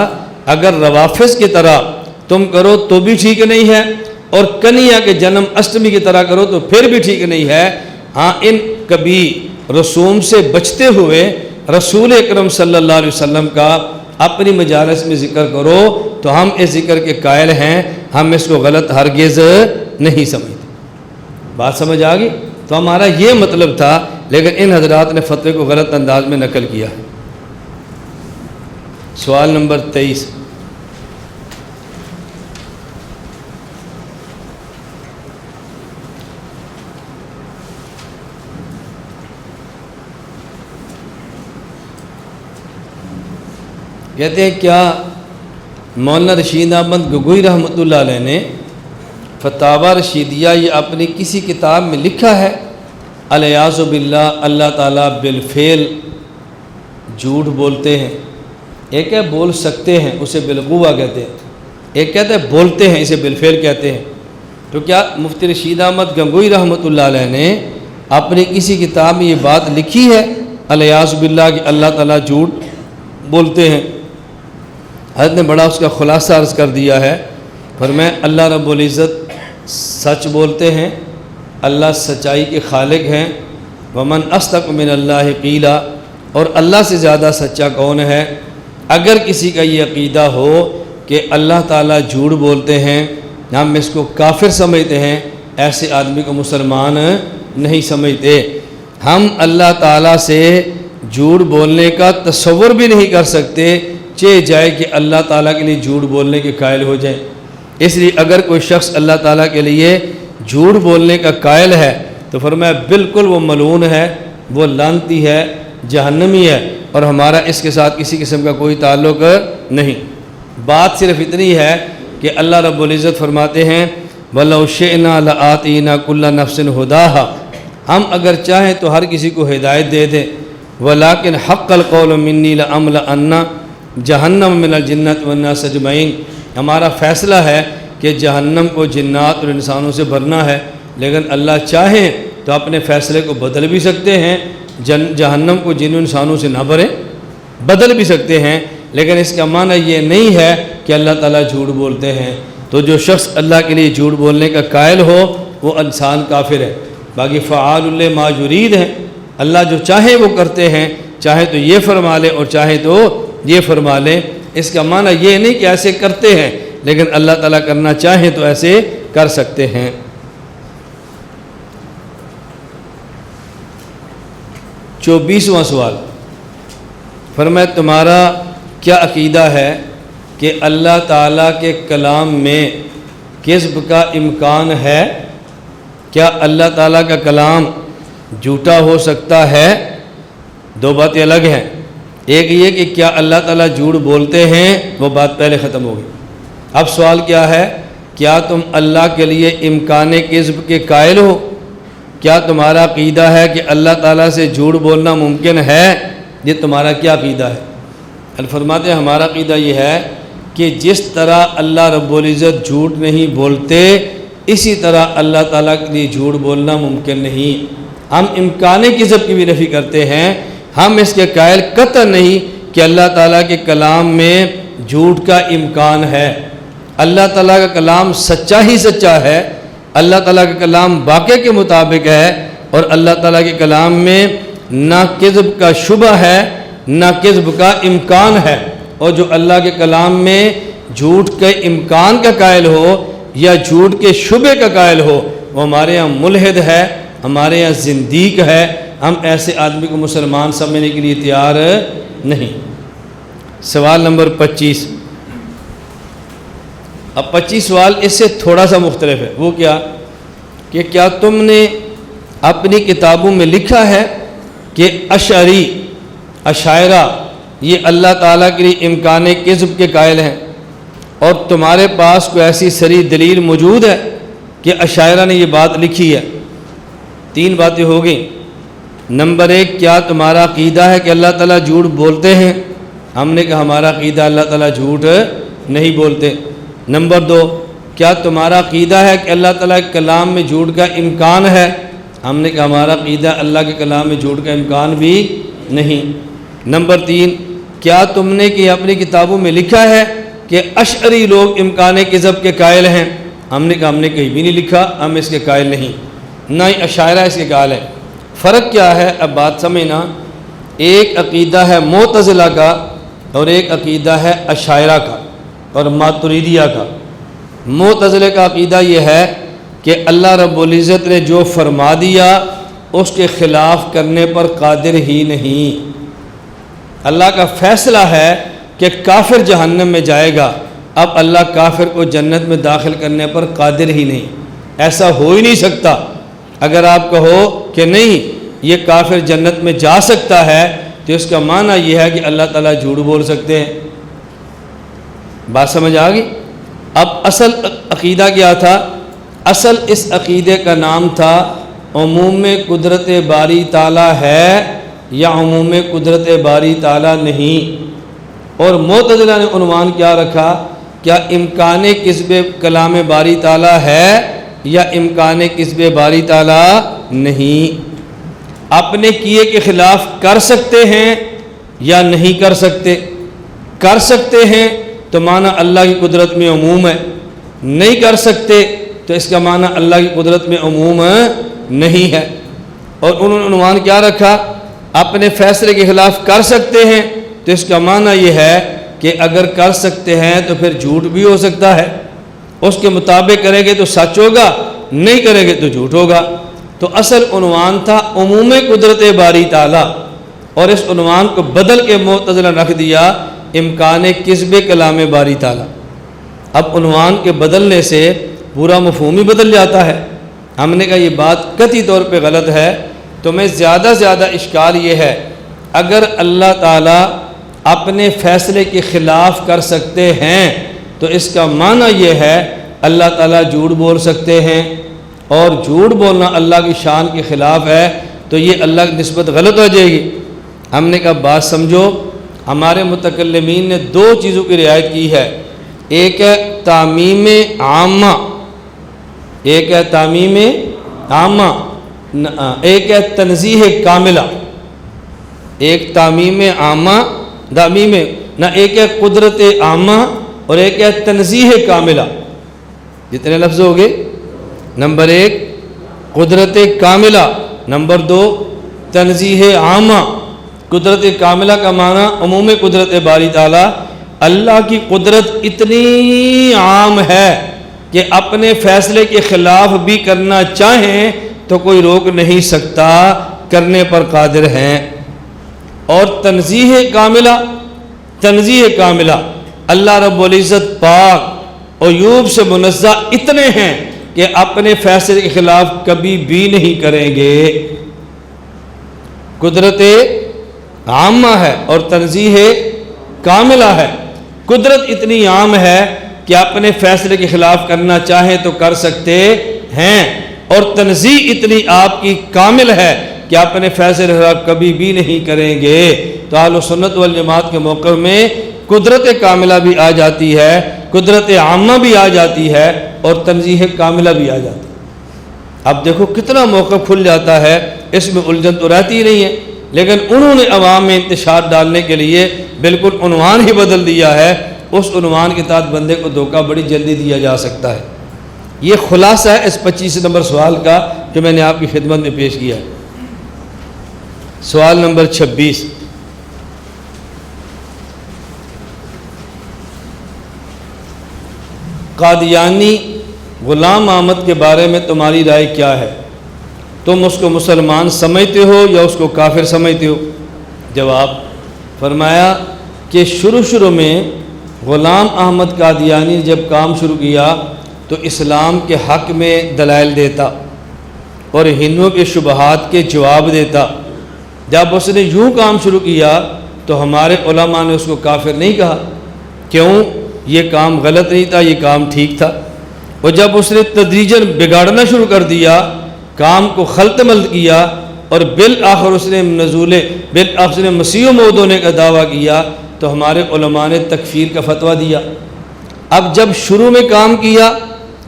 اگر روافظ کی طرح تم کرو تو بھی ٹھیک نہیں ہے، اور کنیا کے جنم اشٹمی کی طرح کرو تو پھر بھی ٹھیک نہیں ہے۔ ہاں ان کبھی رسوم سے بچتے ہوئے رسول اکرم صلی اللہ علیہ وسلم کا اپنی مجالس میں ذکر کرو تو ہم اس ذکر کے قائل ہیں، ہم اس کو غلط ہرگز نہیں سمجھتے۔ بات سمجھ آ گئی؟ تو ہمارا یہ مطلب تھا، لیکن ان حضرات نے فتوے کو غلط انداز میں نقل کیا ہے۔ سوال نمبر 23، کہتے ہیں کیا مولانا رشید احمد گگوئی رحمۃ اللہ علیہ نے فتاوی رشیدیہ یہ اپنی کسی کتاب میں لکھا ہے، الیاذ باللہ اللہ تعالیٰ بالفعل جھوٹ بولتے ہیں۔ ایک ہے بول سکتے ہیں، اسے بالقوہ کہتے ہیں، ایک کہتے ہیں بولتے ہیں، اسے بالفعل کہتے ہیں۔ تو کیا مفتی رشید احمد گنگوئی رحمۃ اللہ علیہ نے اپنی کسی کتاب میں یہ بات لکھی ہے الیاذ باللہ کہ اللہ تعالیٰ جھوٹ بولتے ہیں؟ حضرت نے بڑا اس کا خلاصہ عرض کر دیا ہے، فرمایا اللہ رب العزت سچ بولتے ہیں، اللہ سچائی کے خالق ہیں، ومن اصدق من اللہ قیلا، اور اللہ سے زیادہ سچا کون ہے؟ اگر کسی کا یہ عقیدہ ہو کہ اللہ تعالیٰ جھوٹ بولتے ہیں، ہم اس کو کافر سمجھتے ہیں، ایسے آدمی کو مسلمان نہیں سمجھتے۔ ہم اللہ تعالیٰ سے جھوٹ بولنے کا تصور بھی نہیں کر سکتے، چاہے جائے کہ اللہ تعالیٰ کے لیے جھوٹ بولنے کے قائل ہو جائے۔ اس لیے اگر کوئی شخص اللہ تعالیٰ کے لیے جھوٹ بولنے کا قائل ہے تو فرمایا بالکل وہ ملعون ہے، وہ لعنتی ہے، جہنمی ہے، اور ہمارا اس کے ساتھ کسی قسم کا کوئی تعلق نہیں۔ بات صرف اتنی ہے کہ اللہ رب العزت فرماتے ہیں وَلَوْ شِئْنَا لَآتَيْنَا كُلَّ نَفْسٍ هُدَاهَا، ہم اگر چاہیں تو ہر کسی کو ہدایت دے دیں، وَلَكِنْ حَقَّ الْقَوْلُ مِنِّي لَأَمْلَأَنَّ جہنم من الجنت والناس اجمعین، ہمارا فیصلہ ہے کہ جہنم کو جنات اور انسانوں سے بھرنا ہے، لیکن اللہ چاہیں تو اپنے فیصلے کو بدل بھی سکتے ہیں، جہنم کو جن انسانوں سے نہ بھریں، بدل بھی سکتے ہیں، لیکن اس کا معنی یہ نہیں ہے کہ اللہ تعالیٰ جھوٹ بولتے ہیں۔ تو جو شخص اللہ کے لیے جھوٹ بولنے کا قائل ہو وہ انسان کافر ہے۔ باقی فعال لما یرید ہیں، اللہ جو چاہے وہ کرتے ہیں، چاہے تو یہ فرما لے اور چاہے تو یہ فرما لیں۔ اس کا معنی یہ نہیں کہ ایسے کرتے ہیں، لیکن اللہ تعالیٰ کرنا چاہیں تو ایسے کر سکتے ہیں۔ 24واں سوال، فرمایا تمہارا کیا عقیدہ ہے کہ اللہ تعالیٰ کے کلام میں کذب کا امکان ہے؟ کیا اللہ تعالیٰ کا کلام جھوٹا ہو سکتا ہے؟ دو باتیں الگ ہیں، ایک یہ کہ کیا اللہ تعالیٰ جھوٹ بولتے ہیں، وہ بات پہلے ختم ہوگی۔ اب سوال کیا ہے، کیا تم اللہ کے لیے امکان کذب کے قائل ہو؟ کیا تمہارا عقیدہ ہے کہ اللہ تعالیٰ سے جھوٹ بولنا ممکن ہے؟ یہ تمہارا کیا عقیدہ ہے؟ فرماتے ہیں ہمارا عقیدہ یہ ہے کہ جس طرح اللہ رب العزت جھوٹ نہیں بولتے، اسی طرح اللہ تعالیٰ کے لیے جھوٹ بولنا ممکن نہیں۔ ہم امکان کذب کی بھی نفی کرتے ہیں، ہم اس کے قائل قطع نہیں کہ اللہ تعالیٰ کے کلام میں جھوٹ کا امکان ہے۔ اللہ تعالیٰ کا کلام سچا ہی سچا ہے، اللہ تعالیٰ کا کلام واقع کے مطابق ہے، اور اللہ تعالیٰ کے کلام میں نہ کذب کا شبہ ہے نہ کذب کا امکان ہے۔ اور جو اللہ کے کلام میں جھوٹ کے امکان کا قائل ہو یا جھوٹ کے شبے کا قائل ہو، وہ ہمارے یہاں ملحد ہے، ہمارے یہاں زندیق ہے، ہم ایسے آدمی کو مسلمان سمجھنے کے لیے تیار نہیں۔ سوال نمبر 25، اب 25 سوال اس سے تھوڑا سا مختلف ہے۔ وہ کیا کہ کیا تم نے اپنی کتابوں میں لکھا ہے کہ اشاعرہ یہ اللہ تعالیٰ کے لیے امکان کذب کے قائل ہیں، اور تمہارے پاس کوئی ایسی صریح دلیل موجود ہے کہ اشاعرہ نے یہ بات لکھی ہے؟ 3 باتیں ہو گئیں۔ نمبر 1، کیا تمہارا عقیدہ ہے کہ اللہ تعالیٰ جھوٹ بولتے ہیں؟ ہم نے کہا ہمارا عقیدہ اللہ تعالیٰ جھوٹ نہیں بولتے۔ نمبر 2، کیا تمہارا عقیدہ ہے کہ اللہ تعالیٰ کے کلام میں جھوٹ کا امکان ہے؟ ہم نے کہا ہمارا عقیدہ اللہ کے کلام میں جھوٹ کا امکان بھی نہیں۔ نمبر 3، کیا تم نے کہ اپنی کتابوں میں لکھا ہے کہ اشعری لوگ امکان کذب کے قائل ہیں؟ ہم نے کہا ہم نے کہیں بھی نہیں لکھا، ہم اس کے قائل نہیں، نہ ہی اشاعرہ اس کے قائل ہیں۔ فرق کیا ہے؟ اب بات سمجھنا، ایک عقیدہ ہے معتزلہ کا اور ایک عقیدہ ہے اشاعرہ کا اور ماتریدیہ کا۔ معتزلہ کا عقیدہ یہ ہے کہ اللہ رب العزت نے جو فرما دیا اس کے خلاف کرنے پر قادر ہی نہیں۔ اللہ کا فیصلہ ہے کہ کافر جہنم میں جائے گا، اب اللہ کافر کو جنت میں داخل کرنے پر قادر ہی نہیں، ایسا ہو ہی نہیں سکتا۔ اگر آپ کہو کہ نہیں یہ کافر جنت میں جا سکتا ہے تو اس کا معنی یہ ہے کہ اللہ تعالیٰ جھوٹ بول سکتے ہیں۔ بات سمجھ آ گئی؟ اب اصل عقیدہ کیا تھا؟ اصل اس عقیدے کا نام تھا عموم قدرت باری تعالیٰ ہے یا عموم قدرت باری تعالیٰ نہیں۔ اور معتزلہ نے عنوان کیا رکھا؟ کیا امکان کسب کلام باری تعالیٰ ہے یا امکان کسب باری تعالیٰ نہیں؟ اپنے کیے کے خلاف کر سکتے ہیں یا نہیں کر سکتے؟ کر سکتے ہیں تو معنی اللہ کی قدرت میں عموم ہے، نہیں کر سکتے تو اس کا معنی اللہ کی قدرت میں عموم نہیں ہے۔ اور انہوں نے عنوان کیا رکھا؟ اپنے فیصلے کے خلاف کر سکتے ہیں تو اس کا معنی یہ ہے کہ اگر کر سکتے ہیں تو پھر جھوٹ بھی ہو سکتا ہے، اس کے مطابق کریں گے تو سچ ہوگا، نہیں کریں گے تو جھوٹ ہوگا۔ تو اصل عنوان تھا عموم قدرت باری تعالیٰ، اور اس عنوان کو بدل کے معتزلہ رکھ دیا امکان کسب کلام باری تعالیٰ۔ اب عنوان کے بدلنے سے پورا مفہوم ہی بدل جاتا ہے۔ ہم نے کہا یہ بات قطعی طور پہ غلط ہے۔ تو میں زیادہ اشکال یہ ہے، اگر اللہ تعالیٰ اپنے فیصلے کے خلاف کر سکتے ہیں تو اس کا معنی یہ ہے اللہ تعالیٰ جھوٹ بول سکتے ہیں، اور جھوٹ بولنا اللہ کی شان کے خلاف ہے تو یہ اللہ کی نسبت غلط ہو جائے گی۔ ہم نے کہا بات سمجھو، ہمارے متکلمین نے دو چیزوں کی رعایت کی ہے، ایک ہے تعمیم عامہ، ایک ہے تعمیم عامہ، ایک ہے تنزیہ کاملہ۔ ایک تعمیم عامہ، تعمیم نہ، ایک ہے قدرت عامہ اور ایک ہے تنزیہ کاملہ۔ جتنے لفظ ہو گئے، نمبر ایک قدرت کاملہ، نمبر دو تنزیہ عامہ۔ قدرت کاملہ کا معنی عموم قدرت باری تعالیٰ، اللہ کی قدرت اتنی عام ہے کہ اپنے فیصلے کے خلاف بھی کرنا چاہیں تو کوئی روک نہیں سکتا، کرنے پر قادر ہیں۔ اور تنزیہ کاملہ، تنزیہ کاملہ، اللہ رب العزت پاک عیوب سے منزہ اتنے ہیں کہ اپنے فیصلے کے خلاف کبھی بھی نہیں کریں گے۔ قدرت عامہ ہے اور تنزیہ کاملہ ہے۔ قدرت اتنی عام ہے کہ اپنے فیصلے کے خلاف کرنا چاہیں تو کر سکتے ہیں، اور تنزیہ اتنی آپ کی کامل ہے کہ اپنے فیصلے کے خلاف کبھی بھی نہیں کریں گے۔ تو اہل سنت والجماعت کے موقع میں قدرت کاملہ بھی آ جاتی ہے، قدرت عامہ بھی آ جاتی ہے، اور تنزیہ کاملہ بھی آ جاتی ہے۔ اب دیکھو کتنا موقع کھل جاتا ہے، اس میں الجھن تو رہتی ہی نہیں ہے، لیکن انہوں نے عوام میں انتشار ڈالنے کے لیے بالکل عنوان ہی بدل دیا ہے۔ اس عنوان کے تحت بندے کو دھوکہ بڑی جلدی دیا جا سکتا ہے۔ یہ خلاصہ ہے اس 25 نمبر سوال کا جو میں نے آپ کی خدمت میں پیش کیا ہے۔ سوال نمبر 26، قادیانی غلام احمد کے بارے میں تمہاری رائے کیا ہے؟ تم اس کو مسلمان سمجھتے ہو یا اس کو کافر سمجھتے ہو؟ جواب، فرمایا کہ شروع میں غلام احمد قادیانی نے جب کام شروع کیا تو اسلام کے حق میں دلائل دیتا اور ہندوؤں کے شبہات کے جواب دیتا۔ جب اس نے یوں کام شروع کیا تو ہمارے علماء نے اس کو کافر نہیں کہا۔ کیوں؟ یہ کام غلط نہیں تھا، یہ کام ٹھیک تھا۔ اور جب اس نے تدریجاً بگاڑنا شروع کر دیا، کام کو خلط ملط کیا، اور بالآخر اس نے مسیح موعود ہونے کا دعویٰ کیا تو ہمارے علماء نے تکفیر کا فتویٰ دیا۔ اب جب شروع میں کام کیا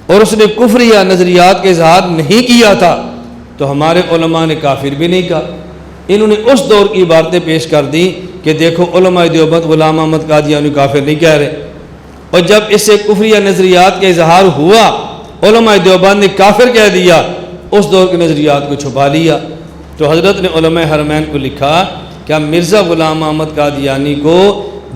اور اس نے کفر یا نظریات کے اظہار نہیں کیا تھا تو ہمارے علماء نے کافر بھی نہیں کہا۔ انہوں نے اس دور کی باتیں پیش کر دی کہ دیکھو علماء دیوبند غلام احمد قادیانی کافر نہیں کہہ رہے، اور جب اس سے کفر یا نظریات کا اظہار ہوا علماء دیوبند نے کافر کہہ دیا، اس دور کے نظریات کو چھپا لیا۔ تو حضرت نے علماء حرمین کو لکھا کہ مرزا غلام احمد قادیانی کو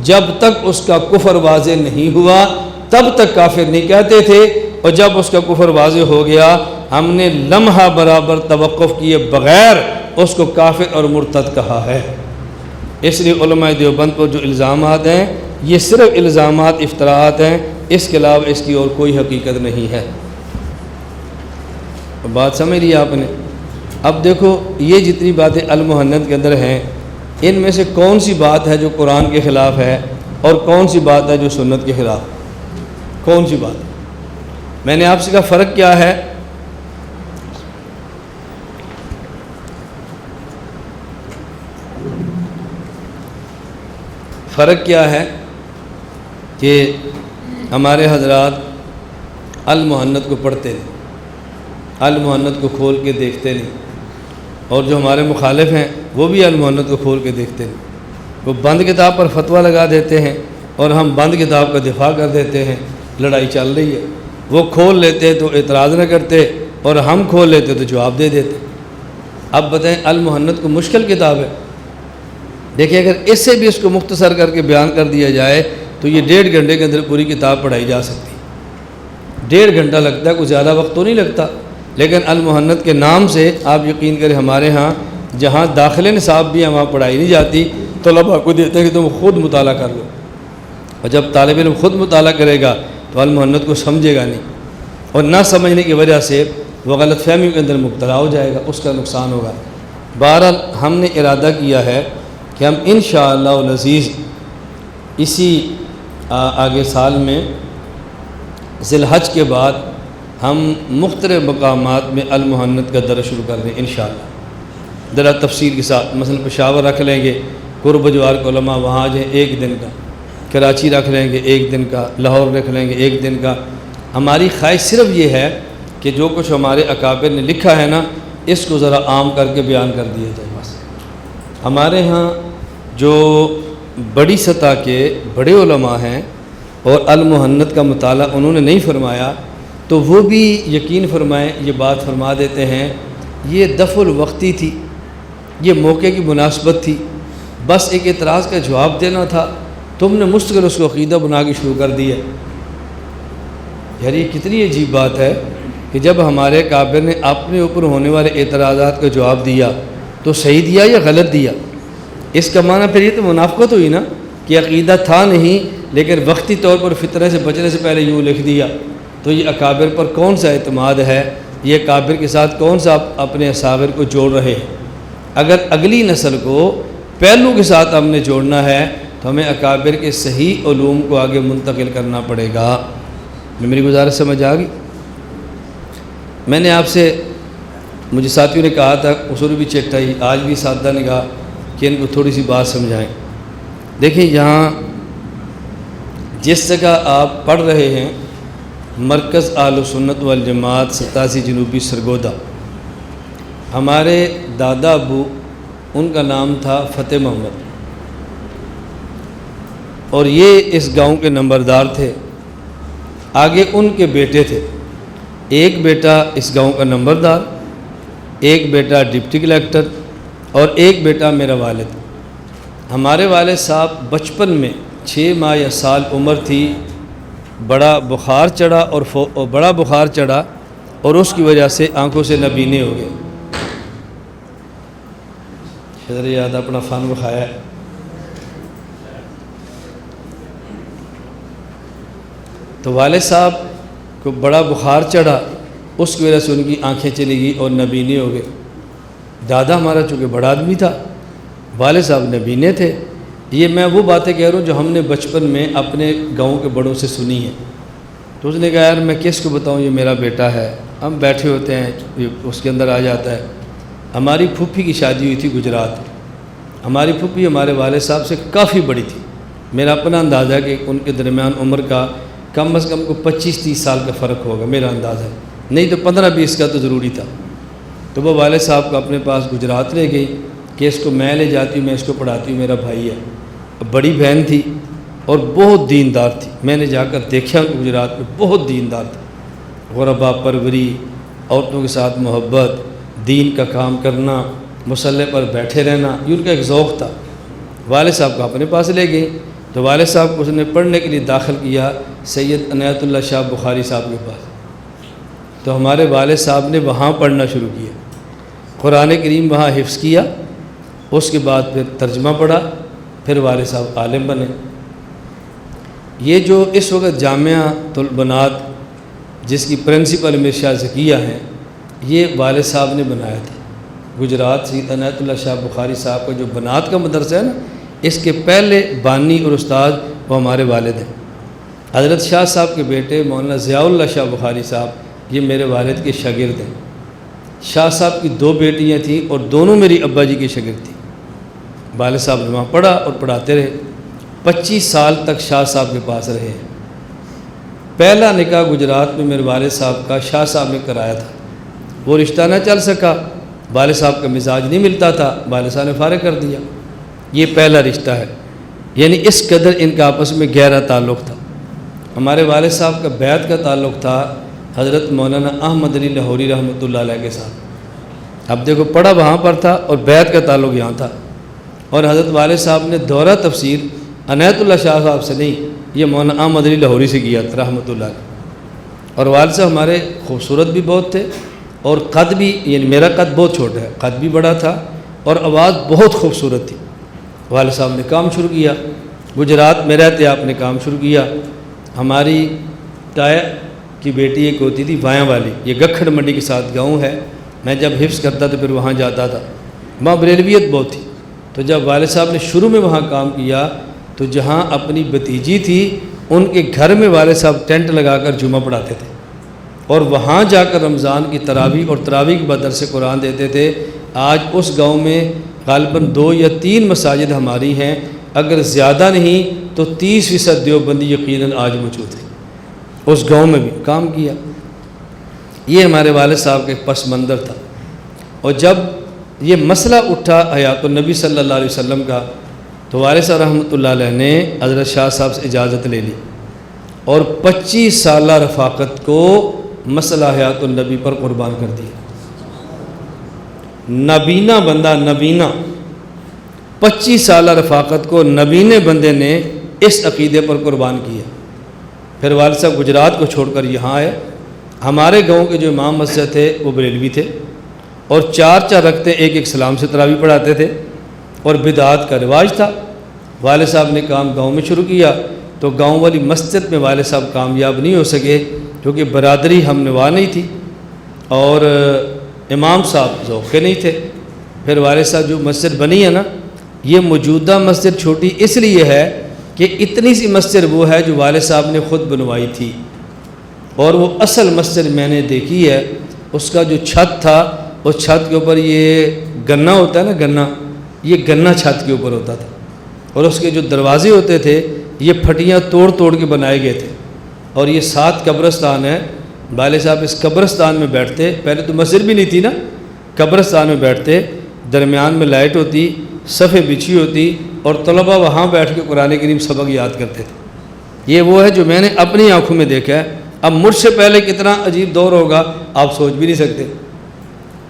جب تک اس کا کفر واضح نہیں ہوا تب تک کافر نہیں کہتے تھے، اور جب اس کا کفر واضح ہو گیا ہم نے لمحہ برابر توقف کیے بغیر اس کو کافر اور مرتد کہا ہے۔ اس لیے علماء دیوبند پر جو الزامات ہیں یہ صرف الزامات، افتراءات ہیں، اس کے علاوہ اس کی اور کوئی حقیقت نہیں ہے۔ بات سمجھ لی آپ نے؟ اب دیکھو یہ جتنی باتیں المحند کے اندر ہیں ان میں سے کون سی بات ہے جو قرآن کے خلاف ہے اور کون سی بات ہے جو سنت کے خلاف؟ کون سی بات؟ میں نے آپ سے کہا فرق کیا ہے؟ فرق کیا ہے کہ ہمارے حضرات المحنت کو پڑھتے نہیں، المحنت کو کھول کے دیکھتے نہیں، اور جو ہمارے مخالف ہیں وہ بھی المحنت کو کھول کے دیکھتے نہیں۔ وہ بند کتاب پر فتویٰ لگا دیتے ہیں اور ہم بند کتاب کا دفاع کر دیتے ہیں، لڑائی چل رہی ہے۔ وہ کھول لیتے تو اعتراض نہ کرتے اور ہم کھول لیتے تو جواب دے دیتے۔ اب بتائیں، المحنت کو مشکل کتاب ہے۔ دیکھیں اگر اس سے بھی اس کو مختصر کر کے بیان کر دیا جائے تو یہ 1.5 گھنٹے کے اندر پوری کتاب پڑھائی جا سکتی۔ 1.5 گھنٹہ لگتا ہے، کوئی زیادہ وقت تو نہیں لگتا، لیکن المحنت کے نام سے آپ یقین کریں ہمارے ہاں جہاں داخل نصاب بھی وہاں پڑھائی نہیں جاتی، طلباء کو دیتے ہیں کہ تم خود مطالعہ کر لو، اور جب طالب علم خود مطالعہ کرے گا تو المحنت کو سمجھے گا نہیں، اور نہ سمجھنے کی وجہ سے وہ غلط فہمیوں کے اندر مبتلا ہو جائے گا، اس کا نقصان ہوگا۔ بہرحال ہم نے ارادہ کیا ہے کہ ہم انشاءاللہ العزیز اسی آگے سال میں ذی الحج کے بعد ہم مختلف مقامات میں المحنت کا درس شروع کر دیں انشاءاللہ، ذرا تفصیل کے ساتھ۔ مثلا پشاور رکھ لیں گے، قرب جوار کے علماء وہاں جائیں 1 دن کا، کراچی رکھ لیں گے 1 دن کا، لاہور رکھ لیں گے 1 دن کا۔ ہماری خواہش صرف یہ ہے کہ جو کچھ ہمارے اکابر نے لکھا ہے نا، اس کو ذرا عام کر کے بیان کر دیا جائے بس۔ ہمارے ہاں جو بڑی سطح کے بڑے علماء ہیں اور المحنت کا مطالعہ انہوں نے نہیں فرمایا، تو وہ بھی یقین فرمائیں یہ بات فرما دیتے ہیں یہ دفع الوقتی تھی، یہ موقع کی مناسبت تھی، بس ایک اعتراض کا جواب دینا تھا، تم نے مستقل اس کو عقیدہ بنا کے شروع کر دیا۔ یار یہ کتنی عجیب بات ہے کہ جب ہمارے کابر نے اپنے اوپر ہونے والے اعتراضات کا جواب دیا تو صحیح دیا یا غلط دیا؟ اس کا معنی پھر یہ تو منافقت ہوئی نا کہ عقیدہ تھا نہیں لیکن وقتی طور پر فتنہ سے بچنے سے پہلے یوں لکھ دیا۔ تو یہ اکابر پر کون سا اعتماد ہے؟ یہ اکابر کے ساتھ کون سا اپنے اصاغر کو جوڑ رہے ہیں؟ اگر اگلی نسل کو پہلو کے ساتھ ہم نے جوڑنا ہے تو ہمیں اکابر کے صحیح علوم کو آگے منتقل کرنا پڑے گا۔ میری گزارش سمجھ آ گئی؟ میں نے آپ سے، مجھے ساتھیوں نے کہا تھا اصول بھی چٹائی، آج بھی سادہ نگاہ کہ ان کو تھوڑی سی بات سمجھائیں۔ دیکھیں یہاں جس جگہ آپ پڑھ رہے ہیں مرکز اہل سنت والجماعت 87 جنوبی سرگودا، ہمارے دادا ابو ان کا نام تھا فتح محمد، اور یہ اس گاؤں کے نمبردار تھے۔ آگے ان کے بیٹے تھے، ایک بیٹا اس گاؤں کا نمبردار، ایک بیٹا ڈپٹی کلیکٹر، اور ایک بیٹا میرا والد۔ ہمارے والد صاحب بچپن میں 6 ماہ یا سال عمر تھی، بڑا بخار چڑھا اور اس کی وجہ سے آنکھوں سے نابینے ہو گئے۔ حضرت یاد اپنا فن بخایا ہے۔ تو والد صاحب کو بڑا بخار چڑھا، اس کی وجہ سے ان کی آنکھیں چلی گئی اور نابینے ہو گئے۔ دادا ہمارا چونکہ بڑا آدمی تھا، والد صاحب نابینے تھے۔ یہ میں وہ باتیں کہہ رہا ہوں جو ہم نے بچپن میں اپنے گاؤں کے بڑوں سے سنی ہیں۔ تو اس نے کہا یار میں کس کو بتاؤں یہ میرا بیٹا ہے، ہم بیٹھے ہوتے ہیں اس کے اندر آ جاتا ہے۔ ہماری پھوپھی کی شادی ہوئی تھی گجرات، ہماری پھوپھی ہمارے والد صاحب سے کافی بڑی تھی، میرا اپنا اندازہ ہے کہ ان کے درمیان عمر کا کم از کم کو 25-30 سال کا فرق ہوگا، میرا اندازہ ہے، نہیں تو 15-20 کا تو ضروری تھا۔ تو وہ والد صاحب کو اپنے پاس گجرات لے گئی کہ اس کو میں لے جاتی ہوں، میں اس کو پڑھاتی ہوں، میرا بھائی ہے۔ بڑی بہن تھی اور بہت دیندار تھی، میں نے جا کر دیکھا کہ گجرات میں بہت دیندار تھا، غربا پروری، عورتوں کے ساتھ محبت، دین کا کام کرنا، مصلے پر بیٹھے رہنا، یہ ان کا ایک ذوق تھا۔ والد صاحب کو اپنے پاس لے گئی تو والد صاحب کو اس نے پڑھنے کے لیے داخل کیا سید عنایت اللہ شاہ بخاری صاحب کے پاس۔ تو ہمارے والد صاحب نے وہاں پڑھنا شروع کیا، قرآن کریم وہاں حفظ کیا، اس کے بعد پھر ترجمہ پڑھا، پھر والد صاحب عالم بنے۔ یہ جو اس وقت جامعہ البنات جس کی پرنسپل امیر شاہ ذکیہ ہیں، یہ والد صاحب نے بنایا تھا۔ گجرات سید عنایت اللہ شاہ بخاری صاحب کا جو بنات کا مدرسہ ہے نا، اس کے پہلے بانی اور استاد وہ ہمارے والد ہیں۔ حضرت شاہ صاحب کے بیٹے مولانا ضیاء اللہ شاہ بخاری صاحب یہ میرے والد کے شاگرد ہیں۔ شاہ صاحب کی 2 بیٹیاں تھیں اور دونوں میری ابا جی کی شاگرد تھیں۔ والد صاحب نے وہاں پڑھا اور پڑھاتے رہے، 25 سال تک شاہ صاحب کے پاس رہے ہیں۔ پہلا نکاح گجرات میں میرے والد صاحب کا شاہ صاحب نے کرایا تھا، وہ رشتہ نہ چل سکا، والد صاحب کا مزاج نہیں ملتا تھا، والد صاحب نے فارغ کر دیا۔ یہ پہلا رشتہ ہے، یعنی اس قدر ان کا آپس میں گہرا تعلق تھا۔ ہمارے والد صاحب کا بیعت کا تعلق تھا حضرت مولانا احمد علی لاہوری رحمۃ اللہ علیہ کے ساتھ۔ اب دیکھو پڑھا وہاں پر تھا اور بیعت کا تعلق یہاں تھا، اور حضرت والد صاحب نے دورہ تفسیر عنایت اللہ شاہ صاحب سے نہیں، یہ مولانا احمد علی لاہوری سے کیا تھا رحمۃ اللہ علیہ۔ اور والد صاحب ہمارے خوبصورت بھی بہت تھے، اور قد بھی، یعنی میرا قد بہت چھوٹا ہے، قد بھی بڑا تھا اور آواز بہت خوبصورت تھی۔ والد صاحب نے کام شروع کیا، گجرات میں رہتے آپ نے کام شروع کیا۔ ہماری تایا کی بیٹی ایک ہوتی تھی وایاں والی، یہ گکھڑ منڈی کے ساتھ گاؤں ہے، میں جب حفظ کرتا تو پھر وہاں جاتا تھا، وہاں بریلویت بہت تھی۔ تو جب والد صاحب نے شروع میں وہاں کام کیا تو جہاں اپنی بھتیجی تھی ان کے گھر میں والد صاحب ٹینٹ لگا کر جمعہ پڑھاتے تھے، اور وہاں جا کر رمضان کی تراویح اور تراویح کے بعد درس قرآن دیتے تھے۔ آج اس گاؤں میں غالباً 2 یا 3 مساجد ہماری ہیں، اگر زیادہ نہیں تو 30% دیوبندی یقیناً آج موجود ہیں۔ اس گاؤں میں بھی کام کیا۔ یہ ہمارے والد صاحب کا ایک پس منظر تھا۔ اور جب یہ مسئلہ اٹھا حیات النبی صلی اللہ علیہ وسلم کا، تو والد صاحب رحمۃ اللہ علیہ نے حضرت شاہ صاحب سے اجازت لے لی اور 25 سالہ رفاقت کو مسئلہ حیات النبی پر قربان کر دیا۔ نبینا بندہ، نبینا 25 سالہ رفاقت کو نبینے بندے نے اس عقیدے پر قربان کیا۔ پھر والد صاحب گجرات کو چھوڑ کر یہاں آئے۔ ہمارے گاؤں کے جو امام مسجد تھے وہ بریلوی تھے، اور 4 رکھتے ایک سلام سے تراویح پڑھاتے تھے، اور بدعات کا رواج تھا۔ والد صاحب نے کام گاؤں میں شروع کیا تو گاؤں والی مسجد میں والد صاحب کامیاب نہیں ہو سکے، کیونکہ برادری ہم نوا نہیں تھی اور امام صاحب ذوق نہیں تھے۔ پھر والد صاحب جو مسجد بنی ہے نا، یہ موجودہ مسجد چھوٹی اس لیے ہے کہ اتنی سی مسجد وہ ہے جو والد صاحب نے خود بنوائی تھی، اور وہ اصل مسجد میں نے دیکھی ہے، اس کا جو چھت تھا اس چھت کے اوپر یہ گنا ہوتا ہے نا، گنا، یہ گنا چھت کے اوپر ہوتا تھا، اور اس کے جو دروازے ہوتے تھے یہ پھٹیاں توڑ توڑ کے بنائے گئے تھے۔ اور یہ 7 قبرستان ہے، والد صاحب اس قبرستان میں بیٹھتے، پہلے تو مسجد بھی نہیں تھی نا، قبرستان میں بیٹھتے، درمیان میں لائٹ ہوتی، صفیں بچھی ہوتی، اور طلبہ وہاں بیٹھ کے قرآن کریم سبق یاد کرتے تھے۔ یہ وہ ہے جو میں نے اپنی آنکھوں میں دیکھا ہے۔ اب مجھ سے پہلے کتنا عجیب دور ہوگا آپ سوچ بھی نہیں سکتے۔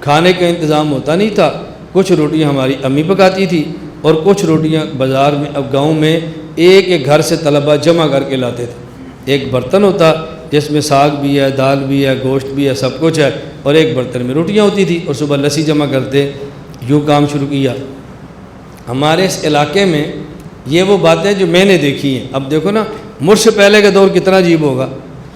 کھانے کا انتظام ہوتا نہیں تھا، کچھ روٹیاں ہماری امی پکاتی تھی اور کچھ روٹیاں بازار میں، اب گاؤں میں ایک گھر سے طلبہ جمع کر کے لاتے تھے۔ ایک برتن ہوتا جس میں ساگ بھی ہے، دال بھی ہے، گوشت بھی ہے، سب کچھ ہے، اور ایک برتن میں روٹیاں ہوتی تھی، اور صبح لسی جمع کرتے۔ یوں کام شروع کیا۔ ہمارے اس علاقے میں یہ وہ باتیں جو میں نے دیکھی ہیں۔ اب دیکھو نا، مجھ سے پہلے کا دور کتنا عجیب ہوگا،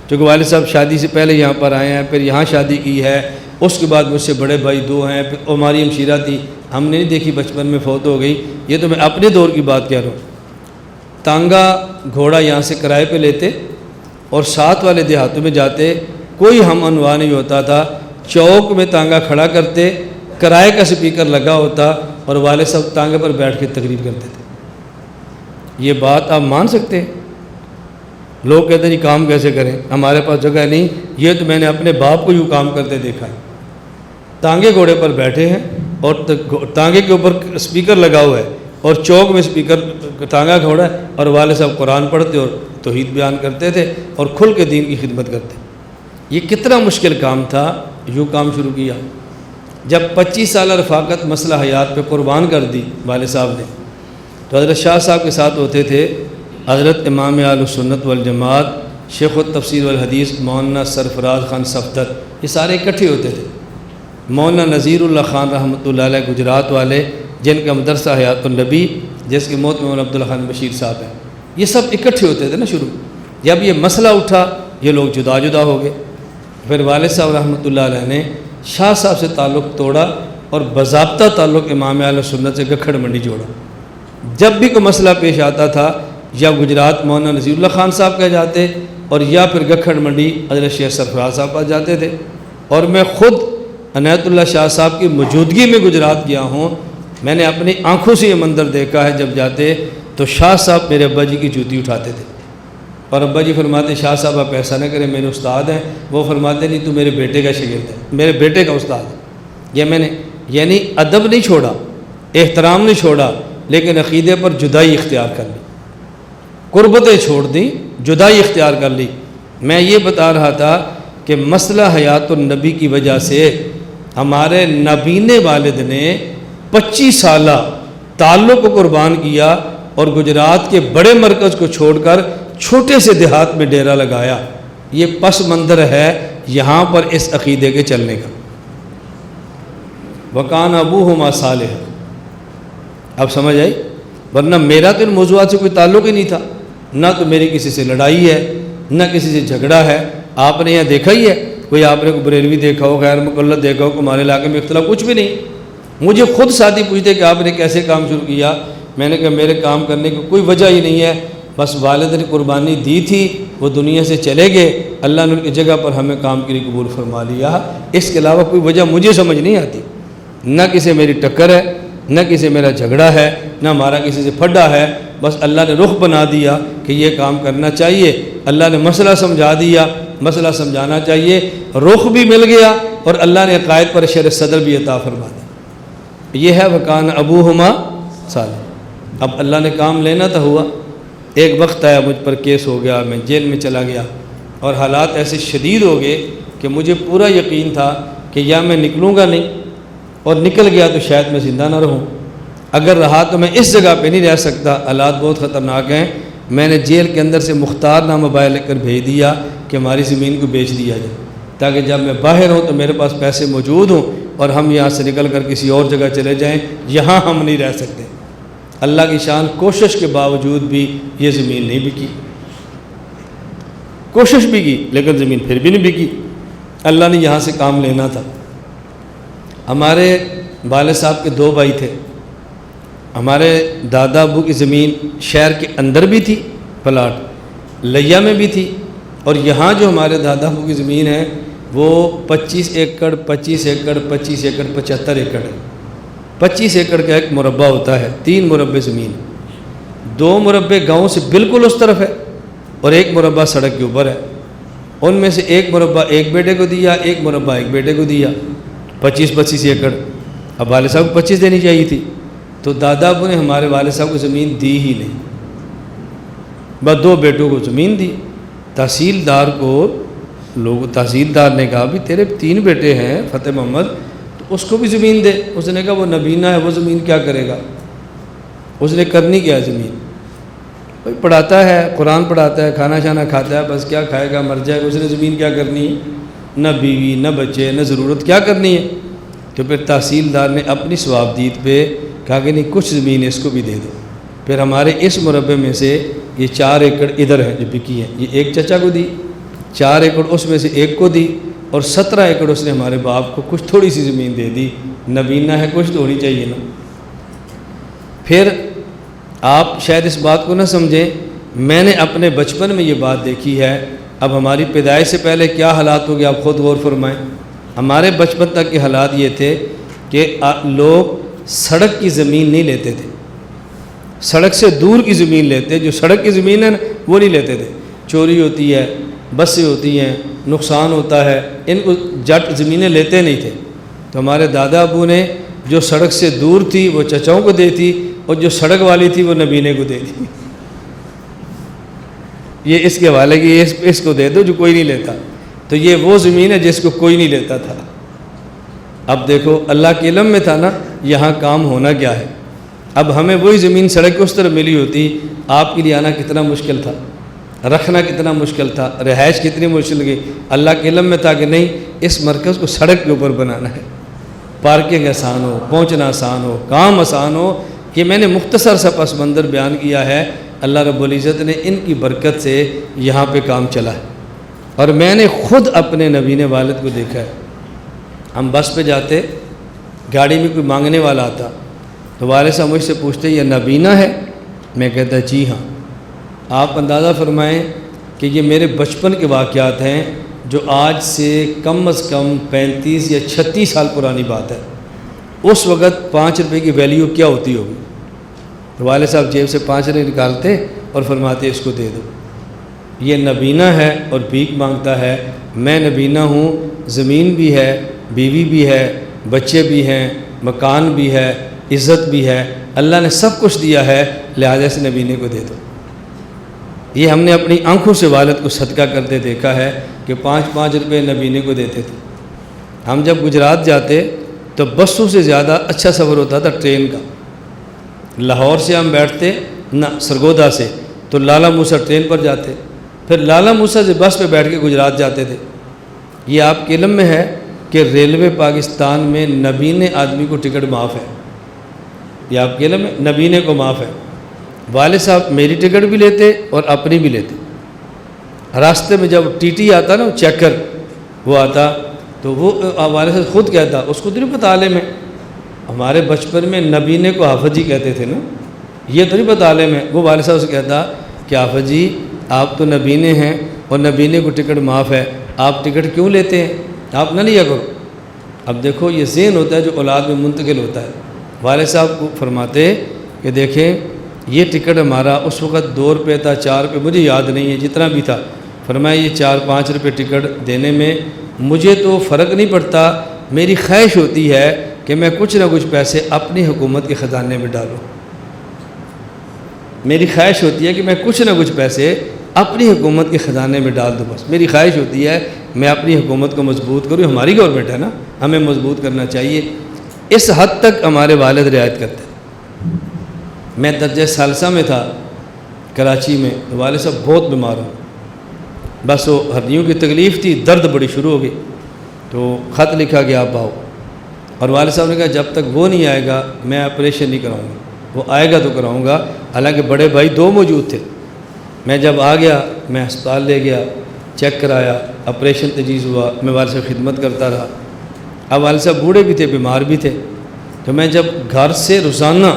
کیونکہ والد صاحب شادی سے پہلے یہاں پر آئے ہیں، پھر یہاں شادی کی ہے، اس کے بعد مجھ سے بڑے بھائی 2 ہیں، پھر ہماری ہمشیرہ تھی، ہم نے نہیں دیکھی، بچپن میں فوت ہو گئی۔ یہ تو میں اپنے دور کی بات کہہ رہا ہوں۔ تانگا گھوڑا یہاں سے کرائے پہ لیتے اور ساتھ والے دیہاتوں میں جاتے، کوئی ہم انواع نہیں ہوتا تھا، چوک میں تانگا کھڑا کرتے، کرائے کا سپیکر لگا ہوتا، اور والد صاحب تانگے پر بیٹھ کے تقریر کرتے تھے۔ یہ بات آپ مان سکتے ہیں؟ لوگ کہتے ہیں جی کام کیسے کریں، ہمارے پاس جگہ نہیں۔ یہ تو میں نے اپنے باپ کو یوں کام کرتے دیکھا ہے۔ تانگے گھوڑے پر بیٹھے ہیں اور تانگے کے اوپر اسپیکر لگا ہوا ہے، اور چوک میں اسپیکر تانگا گھوڑا ہے، اور والد صاحب قرآن پڑھتے اور توحید بیان کرتے تھے اور کھل کے دین کی خدمت کرتے۔ یہ کتنا مشکل کام تھا۔ یوں کام شروع کیا۔ جب 25 سالہ رفاقت مسئلہ حیات پہ قربان کر دی والد صاحب نے، تو حضرت شاہ صاحب کے ساتھ ہوتے تھے حضرت امام اہل سنت والجماعت شیخ التفسیر والحدیث مولانا سرفراز خان صفدر، یہ سارے اکٹھے ہوتے تھے۔ مولانا نذیر اللہ خان رحمۃ اللہ علیہ گجرات والے، جن کا مدرسہ حیات النبی، جس کی موت میں مولانا عبداللہ خان بشیر صاحب ہیں، یہ سب اکٹھے ہوتے تھے نا شروع۔ جب یہ مسئلہ اٹھا یہ لوگ جدا جدا ہو گئے۔ پھر والد صاحب رحمۃ اللہ علیہ نے شاہ صاحب سے تعلق توڑا اور باضابطہ تعلق امام اہل سنت سے گکھڑ منڈی جوڑا۔ جب بھی کوئی مسئلہ پیش آتا تھا یا گجرات مولانا نذیر اللہ خان صاحب کہہ جاتے، اور یا پھر گکھڑ منڈی حضرت شیخ سرفراز صاحب پاس جاتے تھے۔ اور میں خود عنایت اللہ شاہ صاحب کی موجودگی میں گجرات گیا ہوں، میں نے اپنی آنکھوں سے یہ منظر دیکھا ہے، جب جاتے تو شاہ صاحب میرے ابا جی کی جوتی اٹھاتے تھے، اور ابا جی فرماتے شاہ صاحب آپ ایسا نہ کریں، میرے استاد ہیں۔ وہ فرماتے نہیں، تو میرے بیٹے کا شاگرد ہے، میرے بیٹے کا استاد ہے۔ یہ میں نے یعنی ادب نہیں چھوڑا، احترام نہیں چھوڑا، لیکن عقیدے پر جدائی اختیار کر لی، قربتیں چھوڑ دیں، جدائی اختیار کر لی۔ میں یہ بتا رہا تھا کہ مسئلہ حیات النبی کی وجہ سے ہمارے نابین والد نے 25 سالہ تعلق کو قربان کیا، اور گجرات کے بڑے مرکز کو چھوڑ کر چھوٹے سے دیہات میں ڈیرا لگایا۔ یہ پس منظر ہے یہاں پر اس عقیدے کے چلنے کا۔ وکان ابوہما صالح، اب سمجھ آئی؟ ورنہ میرا تو ان موضوعات سے کوئی تعلق ہی نہیں تھا، نہ تو میری کسی سے لڑائی ہے، نہ کسی سے جھگڑا ہے۔ آپ نے یہاں دیکھا ہی ہے، کوئی آپ نے کوئی بریلوی دیکھا ہو، غیر مقلد دیکھا ہو، ہمارے علاقے میں اختلاف کچھ بھی نہیں۔ مجھے خود ساتھی پوچھتے کہ آپ نے کیسے کام شروع کیا، میں نے کہا میرے کام کرنے کی کوئی وجہ ہی نہیں ہے، بس والد نے قربانی دی تھی، وہ دنیا سے چلے گئے، اللہ نے ان کی جگہ پر ہمیں کام کے لیے قبول فرما لیا۔ اس کے علاوہ کوئی وجہ مجھے سمجھ نہیں آتی، نہ کسی میری ٹکر ہے، نہ کسی میرا جھگڑا ہے، نہ ہمارا کسی سے پھڈا ہے۔ بس اللہ نے رخ بنا دیا کہ یہ کام کرنا چاہیے، اللہ نے مسئلہ سمجھا دیا، مسئلہ سمجھانا چاہیے، رخ بھی مل گیا، اور اللہ نے عقائد پر شرح صدر بھی عطا فرما دیا۔ یہ ہے وکان ابوہما صالح۔ اب اللہ نے کام لینا تھا، ہوا۔ ایک وقت آیا مجھ پر کیس ہو گیا، میں جیل میں چلا گیا، اور حالات ایسے شدید ہو گئے کہ مجھے پورا یقین تھا کہ یا میں نکلوں گا نہیں، اور نکل گیا تو شاید میں زندہ نہ رہوں، اگر رہا تو میں اس جگہ پہ نہیں رہ سکتا، حالات بہت خطرناک ہیں۔ میں نے جیل کے اندر سے مختار نامہ باہر لے کر بھیج دیا کہ ہماری زمین کو بیچ دیا جائے، تاکہ جب میں باہر ہوں تو میرے پاس پیسے موجود ہوں، اور ہم یہاں سے نکل کر کسی اور جگہ چلے جائیں، یہاں ہم نہیں رہ سکتے۔ اللہ کی شان، کوشش کے باوجود بھی یہ زمین نہیں بکی، کوشش بھی کی لیکن زمین پھر بھی نہیں بکی۔ اللہ نے یہاں سے کام لینا تھا۔ ہمارے والد صاحب کے 2 بھائی تھے، ہمارے دادا ابو کی زمین شہر کے اندر بھی تھی، پلاٹ لیا میں بھی تھی، اور یہاں جو ہمارے دادا ابو کی زمین ہے وہ 25 ایکڑ 25 ایکڑ 25 ایکڑ 75 ایکڑ ہے۔ 25 ایکڑ کا ایک مربع ہوتا ہے، 3 مربع زمین، 2 مربع گاؤں سے بالکل اس طرف ہے، اور 1 مربع سڑک کے اوپر ہے۔ ان میں سے 1 مربع ایک بیٹے کو دیا، 1 مربع ایک بیٹے کو دیا، 25 ایکڑ۔ اب والد صاحب کو 25 دینی چاہیے تھی، تو دادا ابو نے ہمارے والد صاحب کو زمین دی ہی نہیں، بس 2 بیٹوں کو زمین دی۔ تحصیلدار نے کہا بھی تیرے 3 بیٹے ہیں فتح محمد، تو اس کو بھی زمین دے۔ اس نے کہا وہ نبینہ ہے، وہ زمین کیا کرے گا، اس نے کرنی کیا زمین؟ بھائی پڑھاتا ہے، قرآن پڑھاتا ہے، کھانا شانا کھاتا ہے، بس کیا کھائے گا، مر جائے گا، اس نے زمین کیا کرنی ہے؟ نہ بیوی، نہ بچے، نہ ضرورت، کیا کرنی ہے؟ تو پھر تحصیلدار نے اپنی ثوابدید پہ کہا کہ نہیں، کچھ زمین اس کو بھی دے دو۔ پھر ہمارے اس مربع میں سے یہ 4 ایکڑ ادھر ہے جو بکی ہے، یہ ایک چچا کو دی، 4 ایکڑ اس میں سے ایک کو دی، اور 17 ایکڑ اس نے ہمارے باپ کو کچھ تھوڑی سی زمین دے دی۔ نبینہ ہے، کچھ تو ہونی چاہیے نا۔ پھر آپ شاید اس بات کو نہ سمجھیں، میں نے اپنے بچپن میں یہ بات دیکھی ہے، اب ہماری پیدائش سے پہلے کیا حالات ہو گئے آپ خود غور فرمائیں۔ ہمارے بچپن تک کے حالات یہ تھے کہ لوگ سڑک کی زمین نہیں لیتے تھے، سڑک سے دور کی زمین لیتے، جو سڑک کی زمین ہے نا وہ نہیں لیتے تھے۔ چوری ہوتی ہے، بسیں ہوتی ہیں، نقصان ہوتا ہے، ان کو جٹ زمینیں لیتے نہیں تھے۔ تو ہمارے دادا ابو نے جو سڑک سے دور تھی وہ چچاؤں کو دی تھی، اور جو سڑک والی تھی وہ نبینے کو دے دی۔ یہ اس کے حوالے کی اس کو دے دو جو کوئی نہیں لیتا۔ تو یہ وہ زمین ہے جس کو کوئی نہیں لیتا تھا۔ اب دیکھو اللہ کے علم میں تھا نا یہاں کام ہونا کیا ہے۔ اب ہمیں وہی زمین سڑک کے اس طرح ملی ہوتی، آپ کے لیے آنا کتنا مشکل تھا، رکھنا کتنا مشکل تھا، رہائش کتنی مشکل گئی۔ اللہ کے علم میں تھا کہ نہیں، اس مرکز کو سڑک کے اوپر بنانا ہے، پارکنگ آسان ہو، پہنچنا آسان ہو، کام آسان ہو۔ یہ میں نے مختصر سا پس منظر بیان کیا ہے۔ اللہ رب العزت نے ان کی برکت سے یہاں پہ کام چلا ہے، اور میں نے خود اپنے نبینے والد کو دیکھا ہے۔ ہم بس پہ جاتے، گاڑی میں کوئی مانگنے والا آتا تو والد صاحب مجھ سے پوچھتے یہ نبینہ ہے؟ میں کہتا جی ہاں۔ آپ اندازہ فرمائیں کہ یہ میرے بچپن کے واقعات ہیں جو آج سے کم از کم 35 یا 36 سال پرانی بات ہے۔ اس وقت 5 روپے کی ویلیو کیا ہوتی ہوگی؟ تو والد صاحب جیب سے 5 روپے نکالتے اور فرماتے اس کو دے دو، یہ نبینہ ہے اور بھیک مانگتا ہے، میں نبینہ ہوں، زمین بھی ہے، بیوی بھی ہے، بچے بھی ہیں، مکان بھی ہے، عزت بھی ہے، اللہ نے سب کچھ دیا ہے، لہٰذا سے نبینے کو دے دو۔ یہ ہم نے اپنی آنکھوں سے والد کو صدقہ کرتے دیکھا ہے کہ 5 روپے نبینے کو دیتے تھے۔ ہم جب گجرات جاتے تو بسوں سے زیادہ اچھا سفر ہوتا تھا ٹرین کا۔ لاہور سے ہم بیٹھتے نہ سرگودا سے تو لالا موسیٰ ٹرین پر جاتے، پھر لالا موسیٰ سے بس پہ بیٹھ کے گجرات جاتے تھے۔ یہ آپ کے علم میں ہے کہ ریلوے پاکستان میں نبینے آدمی کو ٹکٹ معاف ہے، یہ آپ کے علم میں نبینے کو معاف ہے۔ والد صاحب میری ٹکٹ بھی لیتے اور اپنی بھی لیتے۔ راستے میں جب ٹی ٹی آتا نا چیکر وہ آتا تو وہ والد صاحب خود کہتا، اس کو تو نہیں پتہ عالم ہے، ہمارے بچپن میں نبینے کو حافظ جی کہتے تھے نا، یہ تو نہیں پتہ عالم ہے۔ وہ والد صاحب سے کہتا کہ حافظ جی آپ تو نبینے ہیں اور نبینے کو ٹکٹ معاف ہے، آپ ٹکٹ کیوں لیتے ہیں، آپ نہ لیا کرو۔ اب دیکھو یہ ذہن ہوتا ہے جو اولاد میں منتقل ہوتا ہے۔ والد صاحب کو فرماتے کہ دیکھیں یہ ٹکٹ ہمارا اس وقت 2 روپے تھا، 4 روپے، مجھے یاد نہیں ہے جتنا بھی تھا، فرمایا یہ 4-5 روپے ٹکٹ دینے میں مجھے تو فرق نہیں پڑتا، میری خواہش ہوتی ہے کہ میں کچھ نہ کچھ پیسے اپنی حکومت کے خزانے میں ڈالوں، میری خواہش ہوتی ہے کہ میں کچھ نہ کچھ پیسے اپنی حکومت کے خزانے میں ڈال دوں، بس میری خواہش ہوتی ہے میں اپنی حکومت کو مضبوط کروں، ہماری گورنمنٹ ہے نا، ہمیں مضبوط کرنا چاہیے۔ اس حد تک ہمارے والد رعایت کرتے ہیں۔ میں درجہ ثالثہ میں تھا کراچی میں، تو والد صاحب بہت بیمار ہوں، بس وہ ہڈیوں کی تکلیف تھی، درد بڑی شروع ہو گئی، تو خط لکھا کہ آپ آؤ، اور والد صاحب نے کہا جب تک وہ نہیں آئے گا میں آپریشن نہیں کراؤں گا، وہ آئے گا تو کراؤں گا۔ حالانکہ بڑے بھائی 2 موجود تھے۔ میں جب آ گیا میں ہسپتال لے گیا، چیک کرایا، آپریشن تجویز ہوا، میں والد صاحب خدمت کرتا رہا۔ اب والد صاحب بوڑھے بھی تھے، بیمار بھی تھے، تو میں جب گھر سے روزانہ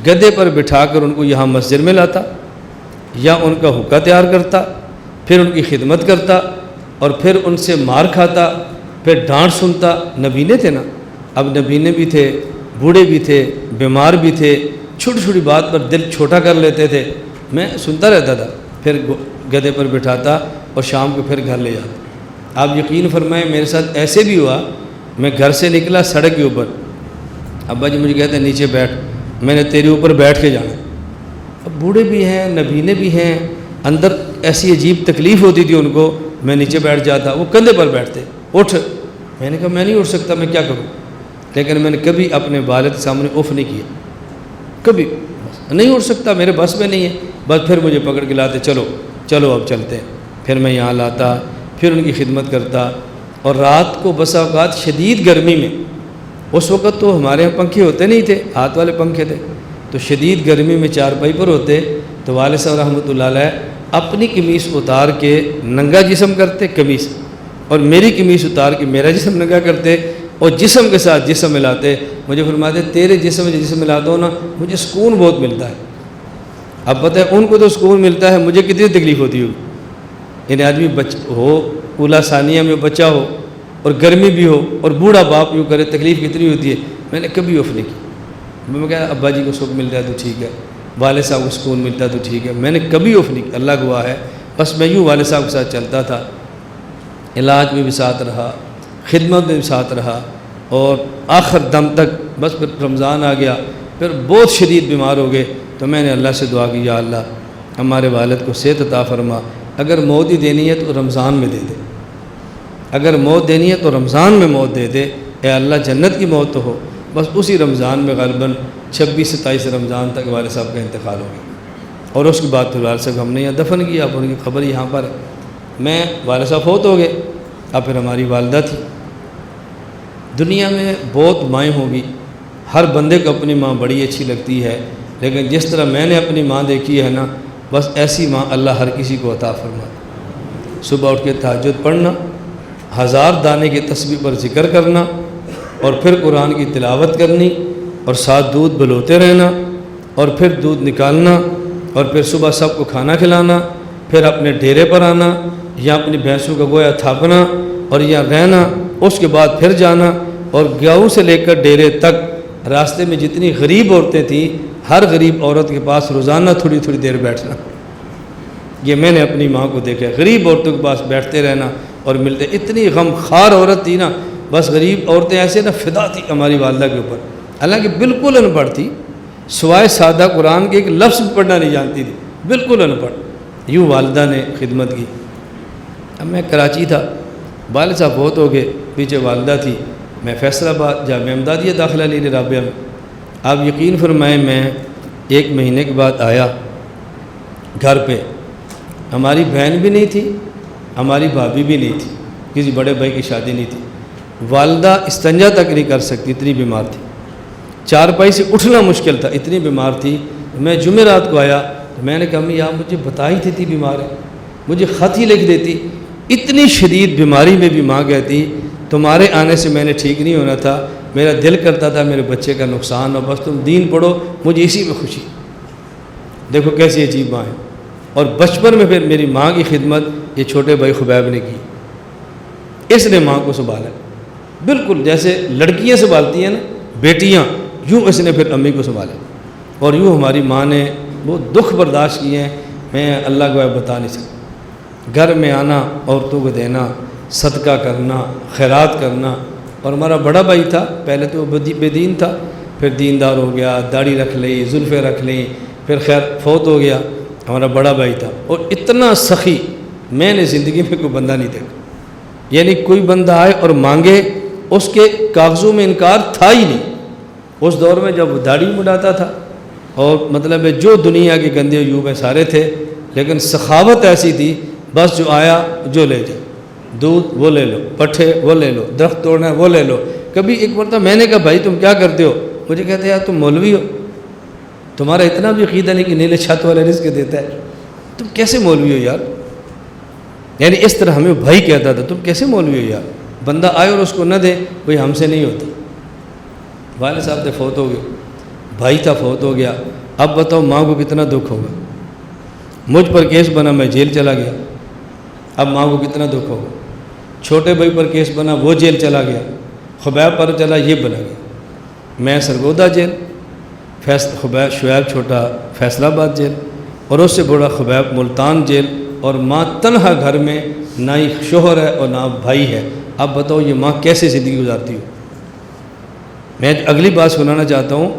گدے پر بٹھا کر ان کو یہاں مسجد میں لاتا یا ان کا حقہ تیار کرتا، پھر ان کی خدمت کرتا اور پھر ان سے مار کھاتا، پھر ڈانٹ سنتا۔ نبینے تھے نا، اب نبینے بھی تھے، بوڑھے بھی تھے، بیمار بھی تھے، چھوٹی چھوٹی بات پر دل چھوٹا کر لیتے تھے، میں سنتا رہتا تھا، پھر گدے پر بٹھاتا اور شام کو پھر گھر لے جاتا۔ آپ یقین فرمائیں میرے ساتھ ایسے بھی ہوا، میں گھر سے نکلا سڑک کے اوپر، ابا جی مجھے کہتے ہیں نیچے بیٹھ، میں نے تیرے اوپر بیٹھ کے جانا۔ اب بوڑھے بھی ہیں، نبینے بھی ہیں، اندر ایسی عجیب تکلیف ہوتی تھی ان کو، میں نیچے بیٹھ جاتا، وہ کندھے پر بیٹھتے، اٹھ، میں نے کہا میں نہیں اٹھ سکتا، میں کیا کروں، لیکن میں نے کبھی اپنے والد کے سامنے اف نہیں کیا، کبھی نہیں اٹھ سکتا، میرے بس میں نہیں ہے، بس پھر مجھے پکڑ کے لاتے، چلو چلو اب چلتے ہیں، پھر میں یہاں لاتا، پھر ان کی خدمت کرتا۔ اور رات کو بسا اوقات شدید گرمی میں، اس وقت تو ہمارے یہاں پنکھے ہوتے نہیں تھے، ہاتھ والے پنکھے تھے، تو شدید گرمی میں چارپائی پر ہوتے تو والد صاحب رحمۃ اللہ علیہ اپنی قمیص اتار کے ننگا جسم کرتے، قمیص، اور میری قمیص اتار کے میرا جسم ننگا کرتے اور جسم کے ساتھ جسم ملاتے، مجھے فرماتے تیرے جسم میں جسم ملاتا ہوں نا مجھے سکون بہت ملتا ہے۔ اب پتہ ہے ان کو تو سکون ملتا ہے، مجھے کتنی تکلیف ہوتی ہوگی، یعنی آدمی ہو اولا ثانیہ میں بچہ ہو اور گرمی بھی ہو اور بوڑھا باپ یوں کرے، تکلیف کتنی ہوتی ہے۔ میں نے کبھی اف نہیں کی، میں کہا ابا جی کو سکون ملتا ہے تو ٹھیک ہے، والد صاحب کو سکون ملتا ہے تو ٹھیک ہے، میں نے کبھی اف نہیں کی، اللہ گواہ ہے، بس میں یوں والد صاحب کے ساتھ چلتا تھا، علاج میں بھی ساتھ رہا، خدمت میں بھی ساتھ رہا، اور آخر دم تک۔ بس پھر رمضان آ گیا، پھر بہت شدید بیمار ہو گئے، تو میں نے اللہ سے دعا کی، یا اللہ ہمارے والد کو صحت عطا فرما، اگر موت ہی دینی ہے تو رمضان میں دے دے، اگر موت دینی ہے تو رمضان میں موت دے دے، اے اللہ جنت کی موت تو ہو۔ بس اسی رمضان میں غالباً 26-27 رمضان تک والد صاحب کا انتقال ہو گیا، اور اس کے بعد پھر والد صاحب ہم نے یہاں دفن کیا، اب ان کی قبر یہاں پر ہے۔ میں والد صاحب فوت ہو گئے، اب پھر ہماری والدہ تھی۔ دنیا میں بہت مائیں ہوں گی، ہر بندے کو اپنی ماں بڑی اچھی لگتی ہے، لیکن جس طرح میں نے اپنی ماں دیکھی ہے نا، بس ایسی ماں اللہ ہر کسی کو عطا فرمائے۔ صبح اٹھ کے تہجد پڑھنا، 1000 دانے کے تسبیح پر ذکر کرنا، اور پھر قرآن کی تلاوت کرنی، اور ساتھ دودھ بلوتے رہنا، اور پھر دودھ نکالنا، اور پھر صبح سب کو کھانا کھلانا، پھر اپنے ڈیرے پر آنا یا اپنی بھینسوں کا گویا تھاپنا اور یا رہنا، اس کے بعد پھر جانا، اور گاؤں سے لے کر ڈیرے تک راستے میں جتنی غریب عورتیں تھیں، ہر غریب عورت کے پاس روزانہ تھوڑی تھوڑی دیر بیٹھنا۔ یہ میں نے اپنی ماں کو دیکھا، غریب عورتوں کے پاس بیٹھتے رہنا اور ملتے، اتنی غم خوار عورت تھی نا، بس غریب عورتیں ایسے نا فدا تھی ہماری والدہ کے اوپر، حالانکہ بالکل ان پڑھ تھی، سوائے سادہ قرآن کے ایک لفظ پڑھنا نہیں جانتی تھی، بالکل ان پڑھ، یوں والدہ نے خدمت کی۔ اب میں کراچی تھا، والد صاحب بہت ہو گئے، پیچھے والدہ تھی، میں فیصل آباد جامعہ امدادیہ داخلہ لینے رابعہ میں، آپ یقین فرمائیں میں 1 مہینے کے بعد آیا گھر پہ، ہماری بہن بھی نہیں تھی، ہماری بھابھی بھی نہیں تھی، کسی بڑے بھائی کی شادی نہیں تھی، والدہ استنجا تک نہیں کر سکتی، اتنی بیمار تھی، چارپائی سے اٹھنا مشکل تھا، اتنی بیمار تھی۔ میں جمعرات کو آیا تو میں نے کہا امی آپ مجھے بتا ہی تھی بیمار ہے، مجھے خط ہی لکھ دیتی، اتنی شدید بیماری میں بھی ماں کہتی تمہارے آنے سے میں نے ٹھیک نہیں ہونا تھا، میرا دل کرتا تھا میرے بچے کا نقصان ہو، بس تم دین پڑھو، مجھے اسی میں خوشی۔ دیکھو کیسی عجیب ماں ہے۔ اور بچپن میں پھر میری ماں کی خدمت یہ چھوٹے بھائی خبیب نے کی، اس نے ماں کو سنبھالا، بالکل جیسے لڑکیاں سنبھالتی ہیں نا بیٹیاں، یوں اس نے پھر امی کو سنبھالا، اور یوں ہماری ماں نے وہ دکھ برداشت کیے ہیں، میں اللہ کو بتا نہیں سکتا۔ گھر میں آنا، عورتوں کو دینا، صدقہ کرنا، خیرات کرنا، اور ہمارا بڑا بھائی تھا، پہلے تو وہ بے دین تھا، پھر دیندار ہو گیا، داڑھی رکھ لی، زلفیں رکھ لیں، پھر خیر فوت ہو گیا، ہمارا بڑا بھائی تھا، اور اتنا سخی میں نے زندگی میں کوئی بندہ نہیں دیکھا، یعنی کوئی بندہ آئے اور مانگے اس کے کاغذوں میں انکار تھا ہی نہیں۔ اس دور میں جب وہ داڑھی مڈاتا تھا، اور مطلب ہے جو دنیا کے گندے عیوب میں سارے تھے، لیکن سخاوت ایسی تھی، بس جو آیا جو لے جائے، دودھ وہ لے لو، پٹھے وہ لے لو، درخت توڑنا ہے وہ لے لو۔ کبھی ایک مرتبہ میں نے کہا بھائی تم کیا کرتے ہو؟ مجھے کہتے یار تم مولوی ہو، تمہارا اتنا بھی عقیدہ نہیں کہ نیلے چھت والے رزق دیتا ہے، تم کیسے مولوی ہو یار؟ یعنی اس طرح ہمیں بھائی کہتا تھا، تم کیسے مولوی ہو یار؟ بندہ آئے اور اس کو نہ دے، کوئی ہم سے نہیں ہوتا۔ والد صاحب تھے فوت ہو گئے، بھائی تھا فوت ہو گیا، اب بتاؤ ماں کو کتنا دکھ ہوگا۔ مجھ پر کیس بنا، میں جیل چلا گیا، اب ماں کو کتنا دکھ ہوگا۔ چھوٹے بھائی پر کیس بنا، وہ جیل چلا گیا، خبیب پر چلا، یہ بنا گیا، میں سرگودا جیل، خبیب شعیب چھوٹا فیصل آباد جیل، اور اس سے بڑا خبیب ملتان جیل، اور ماں تنہا گھر میں، نہ ہی شوہر ہے اور نہ بھائی ہے۔ اب بتاؤ یہ ماں کیسے زندگی گزارتی ہو۔ میں اگلی بات سنانا چاہتا ہوں،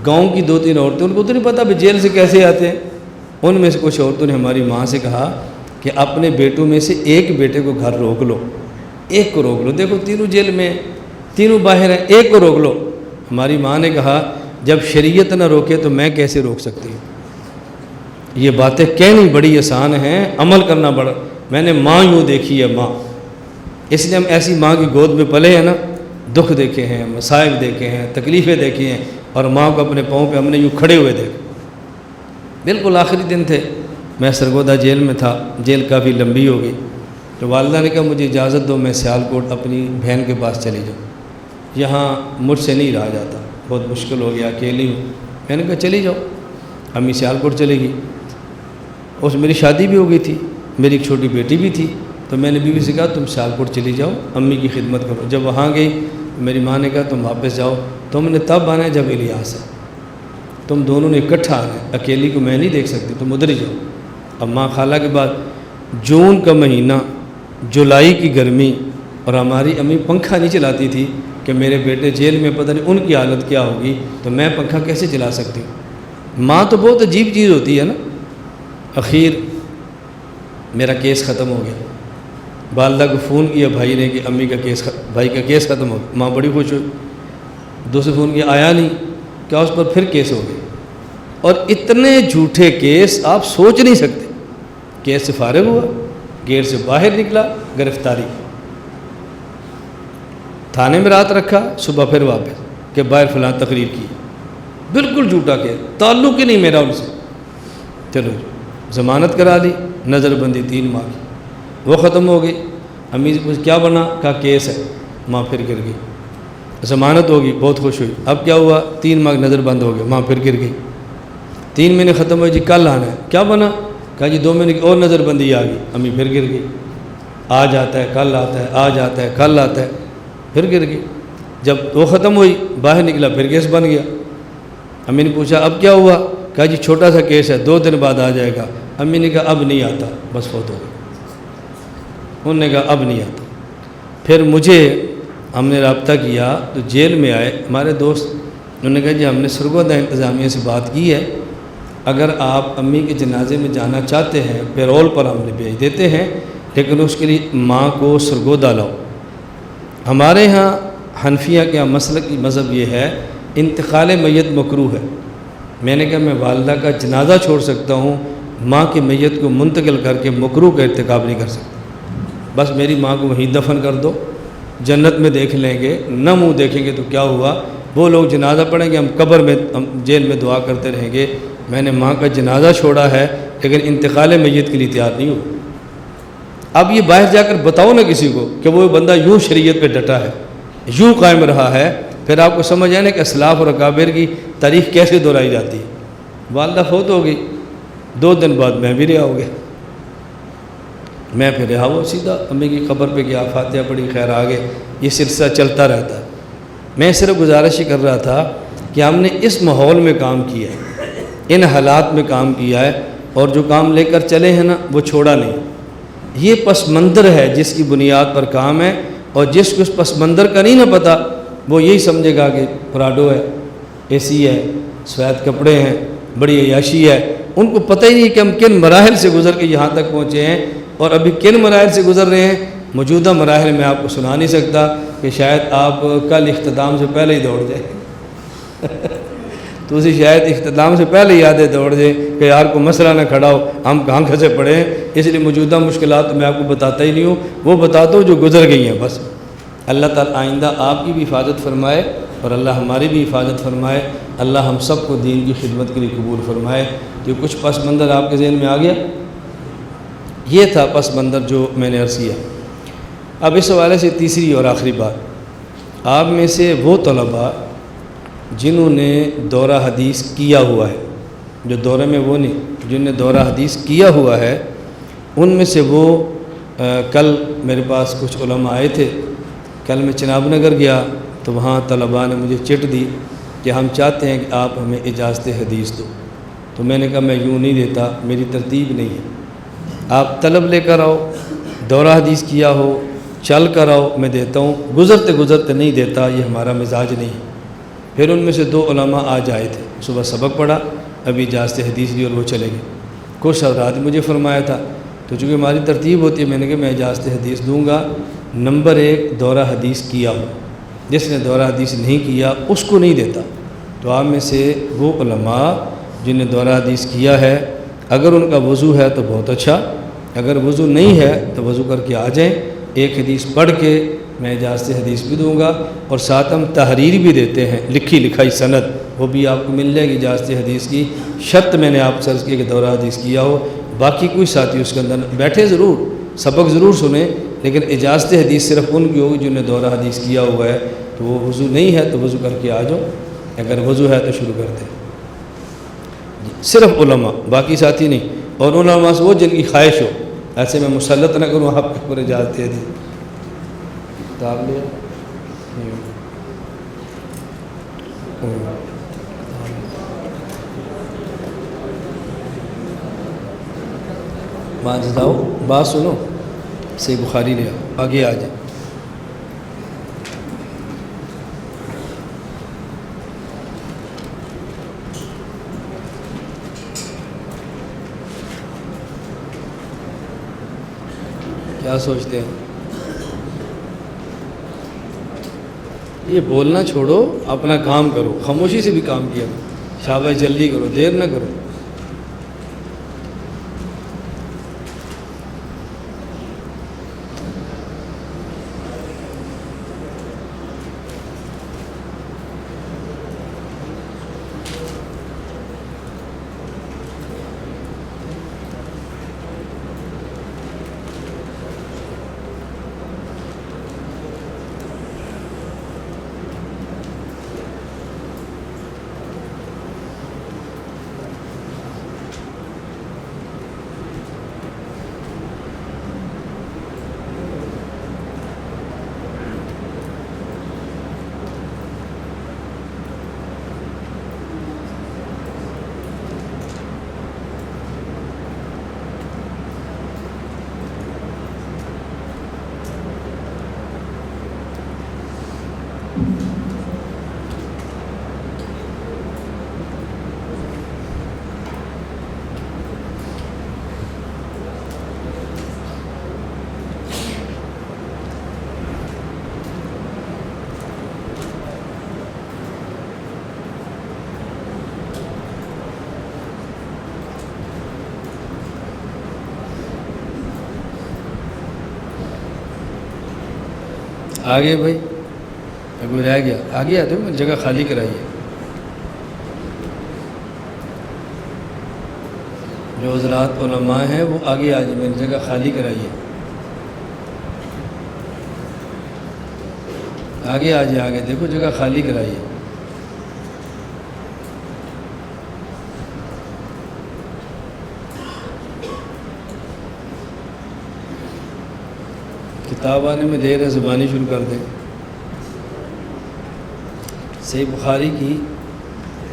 گاؤں کی 2-3 عورتیں، ان کو تو نہیں پتہ بھی جیل سے کیسے آتے ہیں، ان میں سے کچھ عورتوں نے ہماری ماں سے کہا کہ اپنے بیٹوں میں سے ایک بیٹے کو گھر روک لو، ایک کو روک لو، دیکھو تینوں جیل میں، تینوں باہر ہیں، ایک کو روک لو۔ ہماری ماں نے کہا جب شریعت نہ روکے تو میں کیسے روک سکتی ہوں؟ یہ باتیں کہنی بڑی آسان ہیں، عمل کرنا بڑا۔ میں نے ماں یوں دیکھی ہے، ماں، اس لیے ہم ایسی ماں کی گود میں پلے ہیں نا، دکھ دیکھے ہیں، مصائب دیکھے ہیں، تکلیفیں دیکھی ہیں، اور ماں کو اپنے پاؤں پہ ہم نے یوں کھڑے ہوئے دیکھا۔ بالکل آخری دن تھے، میں سرگودا جیل میں تھا، جیل کافی لمبی ہو گئی، تو والدہ نے کہا مجھے اجازت دو میں سیالکوٹ اپنی بہن کے پاس چلی جاؤں، یہاں مجھ سے نہیں رہا جاتا، بہت مشکل ہو گیا، اکیلی ہوں۔ میں نے کہا چلی جاؤ۔ امی سیالکوٹ چلے گی، اس میری شادی بھی ہو گئی تھی، میری ایک چھوٹی بیٹی بھی تھی، تو میں نے بیوی سے کہا تم سیالکوٹ چلی جاؤ، امی کی خدمت کرو۔ جب وہاں گئی میری ماں نے کہا تم واپس جاؤ، تم نے تب آنا ہے جب الیاس ہے، تم دونوں نے اکٹھا آنا ہے، اکیلی کو میں نہیں دیکھ سکتی، تم ادھر ہی جاؤ۔ اب ماں خالہ کے بعد جون کا مہینہ، جولائی کی گرمی، اور ہماری امی پنکھا نہیں چلاتی تھی کہ میرے بیٹے جیل میں، پتہ نہیں ان کی حالت کیا ہوگی، تو میں پنکھا کیسے چلا سکتی ہوں؟ ماں تو بہت عجیب چیز ہوتی ہے نا۔ اخیر میرا کیس ختم ہو گیا، والدہ کو فون کیا بھائی نے کہ امی کا کیس، بھائی کا کیس ختم ہو گیا، ماں بڑی خوش ہوئی۔ دوسرے فون کیا، آیا نہیں، کیا اس پر پھر کیس ہو گیا، اور اتنے جھوٹے کیس آپ سوچ نہیں سکتے۔ کیس سے فارغ ہوا، گیٹ سے باہر نکلا، گرفتاری، تھانے میں رات رکھا، صبح پھر واپس کہ باہر فلاں تقریر کی، بالکل جھوٹا کیس، تعلق ہی نہیں میرا ان سے۔ چلو ضمانت کرا لی، نظر بندی 3 ماہ کی، وہ ختم ہو گئی۔ امی سے پوچھ کیا بنا، کہا کیس ہے، ماں پھر گر گئی۔ ضمانت ہوگی، بہت خوش ہوئی۔ اب کیا ہوا، 3 ماہ نظر بند ہو گیا، ماں پھر گر گئی۔ 3 مہینے ختم ہوئے جی کل آنا ہے، کیا بنا؟ کہا جی 2 مہینے کی اور نظر بندی آ گئی، امی پھر گر گئی، آج آتا ہے کل آتا ہے، آج آتا ہے کل آتا ہے، پھر گر گئی۔ جب وہ ختم ہوئی باہر نکلا پھر کیس بن گیا۔ امی نے پوچھا اب کیا ہوا؟ کہا جی چھوٹا سا کیس ہے 2 دن بعد آ جائے گا۔ امی نے کہا اب نہیں آتا، بس فوت ہو گئی۔ انہوں نے کہا اب نہیں آتا۔ پھر مجھے ہم نے رابطہ کیا تو جیل میں آئے ہمارے دوست، انہوں نے کہا جی ہم نے سرگودہ انتظامیہ سے بات کی ہے، اگر آپ امی کے جنازے میں جانا چاہتے ہیں پیرول پر ہم نے بھیج دیتے ہیں، لیکن اس کے لیے ماں کو سرگودہ لاؤ۔ ہمارے ہاں حنفیہ کے مسلک کی مذہب یہ ہے انتقال میت مکروہ ہے۔ میں نے کہا میں والدہ کا جنازہ چھوڑ سکتا ہوں، ماں کی میت کو منتقل کر کے مکروہ کا ارتکاب نہیں کر سکتا۔ بس میری ماں کو وہیں دفن کر دو، جنت میں دیکھ لیں گے، نہ منہ دیکھیں گے تو کیا ہوا، وہ لوگ جنازہ پڑھیں گے، ہم قبر میں ہم جیل میں دعا کرتے رہیں گے۔ میں نے ماں کا جنازہ چھوڑا ہے لیکن انتقال میت کے لیے تیار نہیں ہو۔ اب یہ باہر جا کر بتاؤ نا کسی کو کہ وہ بندہ یوں شریعت پہ ڈٹا ہے، یوں قائم رہا ہے، پھر آپ کو سمجھ آئے نا کہ اسلاف اور اکابر کی تاریخ کیسے دہرائی جاتی ہے۔ والدہ فوت ہو گئی، 2 دن بعد میں بھی رہا ہو گیا، میں پھر رہا ہوا، سیدھا امی کی قبر پہ گیا، فاتحہ پڑھی، خیر آگے یہ سلسلہ چلتا رہتا ہے۔ میں صرف گزارش ہی کر رہا تھا کہ ہم نے اس ماحول میں کام کیا ہے، ان حالات میں کام کیا ہے، اور جو کام لے کر چلے ہیں نا وہ چھوڑا نہیں۔ یہ پس منظر ہے جس کی بنیاد پر کام ہے، اور جس کو اس پس منظر کا نہیں نہ پتہ وہ یہی سمجھے گا کہ پراڈو ہے، اے سی ہے، سفید کپڑے ہیں، بڑی عیاشی ہے۔ ان کو پتہ ہی نہیں کہ ہم کن مراحل سے گزر کے یہاں تک پہنچے ہیں، اور ابھی کن مراحل سے گزر رہے ہیں موجودہ مراحل میں آپ کو سنا نہیں سکتا، کہ شاید آپ کل اختتام سے پہلے ہی دوڑ جائیں تو اسی شاید اختتام سے پہلے ہی یادیں دوڑ جائیں کہ یار کو مسئلہ نہ کھڑا ہو، ہم کہاں کھنسے پڑے ہیں۔ اس لیے موجودہ مشکلات میں آپ کو بتاتا ہی نہیں ہوں، وہ بتاتا ہوں جو گزر گئی ہیں بس۔ اللہ تعالیٰ آئندہ آپ کی بھی حفاظت فرمائے اور اللہ ہماری بھی حفاظت فرمائے۔ اللہ ہم سب کو دین کی خدمت کے لیے قبول فرمائے۔ تو کچھ پس منظر آپ کے ذہن میں آ گیا، یہ تھا پس منظر جو میں نے عرض کیا۔ اب اس حوالے سے تیسری اور آخری بات، آپ میں سے وہ طلباء جنہوں نے دورہ حدیث کیا ہوا ہے، جو دورے میں وہ نہیں، جنہوں نے دورہ حدیث کیا ہوا ہے، ان میں سے وہ کل میرے پاس کچھ علماء آئے تھے۔ کل میں چناب نگر گیا تو وہاں طلباء نے مجھے چٹ دی کہ ہم چاہتے ہیں کہ آپ ہمیں اجازت حدیث دو۔ تو میں نے کہا میں یوں نہیں دیتا، میری ترتیب نہیں ہے، آپ طلب لے کر آؤ، دورہ حدیث کیا ہو، چل کر آؤ، میں دیتا ہوں، گزرتے گزرتے نہیں دیتا، یہ ہمارا مزاج نہیں ہے۔ پھر ان میں سے 2 علماء آج آئے تھے، صبح سبق پڑھا، ابھی اجازت حدیث لی اور وہ چلے گئے۔ کچھ حضرات مجھے فرمایا تھا، تو چونکہ ہماری ترتیب ہوتی ہے میں نے کہا میں اجازت حدیث دوں گا، نمبر 1 دورہ حدیث کیا ہو، جس نے دورہ حدیث نہیں کیا اس کو نہیں دیتا۔ تو آپ میں سے وہ علماء جن نے دورہ حدیث کیا ہے، اگر ان کا وضو ہے تو بہت اچھا، اگر وضو نہیں ہے تو وضو کر کے آ جائیں، ایک حدیث پڑھ کے میں اجازت حدیث بھی دوں گا، اور ساتھ ہم تحریر بھی دیتے ہیں، لکھی لکھائی سند، وہ بھی آپ کو مل جائے گی اجازت حدیث کی۔ شرط میں نے آپ سے عرض کی کہ دورہ حدیث کیا ہو، باقی کوئی ساتھی اس کے اندر بیٹھے ضرور، سبق ضرور سنیں، لیکن اجازت حدیث صرف ان کی ہوگی جنہوں نے دورہ حدیث کیا ہوا ہے۔ تو وہ وضو نہیں ہے تو وضو کر کے آ جاؤ، اگر وضو ہے تو شروع کرتے ہیں۔ صرف علماء، باقی ساتھی نہیں، اور علماء سے وہ جن کی خواہش ہو، ایسے میں مسلط نہ کروں آپ کے اوپر اجازت حدیث۔ کتاب لیا وہاں جاؤ، بات سنو، صحیح بخاری لے آؤ، آگے آ جائے۔ کیا سوچتے ہیں؟ یہ بولنا چھوڑو، اپنا کام کرو، خاموشی سے بھی کام کیا کرو، شاباش جلدی کرو، دیر نہ کرو۔ آگے بھائی کوئی رہ گیا؟ آگے آتے ہیں، جگہ خالی کرائیے. جو حضرات علماء ہیں وہ آگے آ جائیں، میری جگہ خالی کرائیے. آگے آ جائے، آگے دیکھو جگہ خالی کرائیے. کتاب آنے میں دیر ہے، زبانی شروع کر دیں. صحیح بخاری کی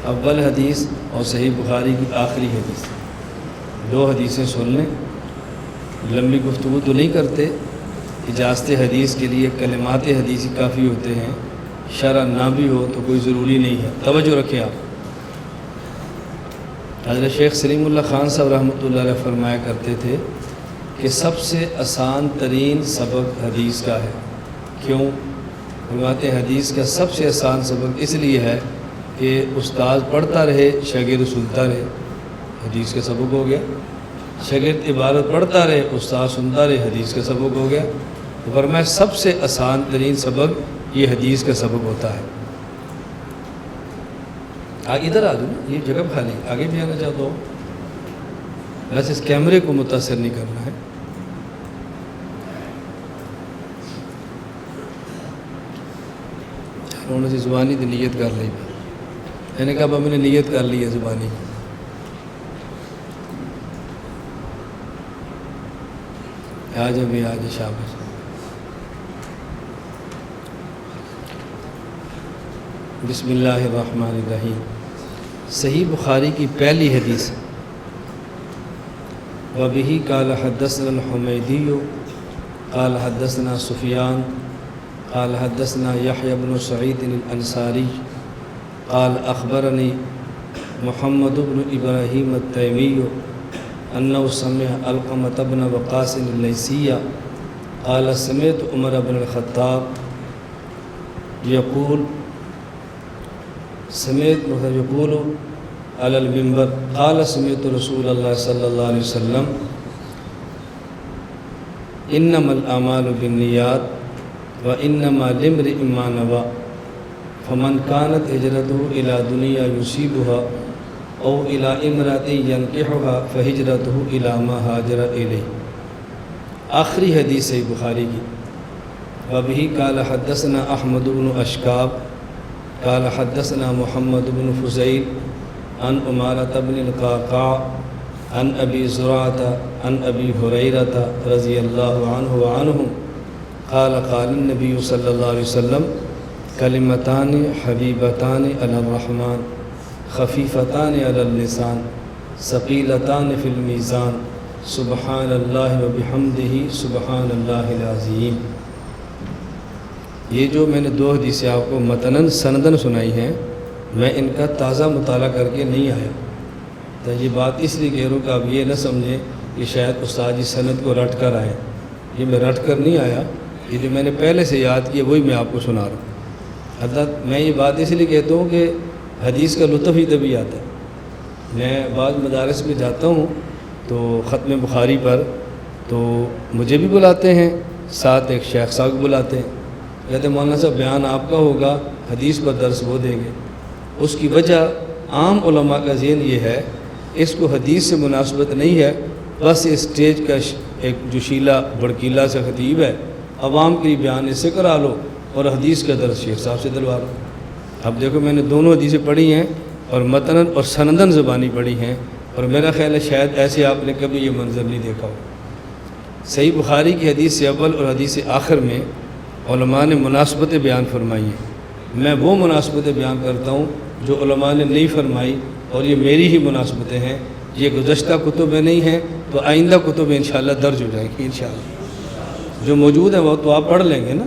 اول حدیث اور صحیح بخاری کی آخری حدیث، 2 حدیثیں سن لیں. لمبی گفتگو تو نہیں کرتے، اجازت حدیث کے لیے کلمات حدیث ہی کافی ہوتے ہیں، شرح نہ بھی ہو تو کوئی ضروری نہیں ہے. توجہ رکھیں آپ. حضرت شیخ سلیم اللہ خان صاحب رحمۃ اللہ علیہ فرمایا کرتے تھے کہ سب سے آسان ترین سبق حدیث کا ہے. کیوں؟ فرماتے ہیں حدیث کا سب سے آسان سبق اس لیے ہے کہ استاد پڑھتا رہے، شاگرد سنتا رہے. حدیث کا سبق ہو گیا. شاگرد عبارت پڑھتا رہے، استاد سنتا رہے، حدیث کا سبق ہو گیا. تو فرمایا سب سے آسان ترین سبق یہ حدیث کا سبق ہوتا ہے. ادھر آ جاؤ، یہ جگہ خالی، آگے بھی آنا چاہتا ہوں. بس اس کیمرے کو متاثر نہیں کرنا ہے. انہوں نے زبانی تو نیت کر لی. میں نے کہا اب میں نے نیت کر لی ہے زبانی. آج ابھی آج شاباش. بسم اللہ الرحمن الرحیم. صحیح بخاری کی پہلی حدیث. وبہ قال حدثنا الحمیدی قال حدثنا سفیان قال حدثنا یحیی بن سعید الانصاری قال اخبرنی محمد بن ابراہیم التیمی انه سمع علقمۃ بن وقاص اللیثی قال سمعت عمر بن الخطاب یقول یقول علی المنبر قال سمعت رسول اللہ صلی اللہ علیہ وسلم انما الاعمال بالنیات وانما لامرئ ما نوى فمن كانت هجرته الى دنیا يصيبها او الى امرأة ينكحها فهجرته الى ما هاجر الیہ. آخری حدیث ہے بخاری کی. وبہ قال حدثنا احمد بن اشکاب قال حدثنا محمد بن فضیل عن عمارة بن القعقاع عن ابی زرعة عن ابی ہریرة رضی اللہ عنہ وعنہم قال قال النبی صلی اللہ علیہ وسلم کلمتان حبیبتان علی الرحمن خفیفتان علی اللسان ثقیلتان فی المیزان سبحان اللہ وبحمدہ سبحان اللہ العظیم. یہ جو میں نے 2 حدیثیں آپ کو متناً سندن سنائی ہیں، میں ان کا تازہ مطالعہ کر کے نہیں آیا. تو یہ بات اس لیے کہہ رہا ہوں کہ آپ یہ نہ سمجھیں کہ شاید استاد جی سند کو رٹ کر آئیں. یہ میں رٹ کر نہیں آیا، یہ جو میں نے پہلے سے یاد کیا وہی میں آپ کو سنا رہا ہوں. حضرت میں یہ بات اس لیے کہتا ہوں کہ حدیث کا لطف ہی تبھی آتا ہے. میں بعض مدارس میں جاتا ہوں تو ختم بخاری پر تو مجھے بھی بلاتے ہیں، ساتھ ایک شیخ صاحب بلاتے ہیں. کہتے ہیں مولانا صاحب بیان آپ کا ہوگا، حدیث پر درس وہ دیں گے. اس کی وجہ عام علماء کا ذہن یہ ہے اس کو حدیث سے مناسبت نہیں ہے، بس اسٹیج کا ایک جوشیلا بڑکیلا سے خطیب ہے، عوام کے لیے بیان اس سے کرا لو اور حدیث کا درس شیخ صاحب سے دلوا لو. اب دیکھو میں نے دونوں حدیثیں پڑھی ہیں اور متناً اور سندن زبانی پڑھی ہیں، اور میرا خیال ہے شاید ایسے آپ نے کبھی یہ منظر نہیں دیکھا ہو. صحیح بخاری کی حدیث سے اول اور حدیث آخر میں علماء نے مناسبتیں بیان فرمائی ہیں. میں وہ مناسبتیں بیان کرتا ہوں جو علماء نے نہیں فرمائی، اور یہ میری ہی مناسبتیں ہیں. یہ گزشتہ کتب میں نہیں ہیں تو آئندہ کتب میں انشاءاللہ درج ہو جائیں گی. انشاءاللہ جو موجود ہیں وہ تو آپ پڑھ لیں گے نا.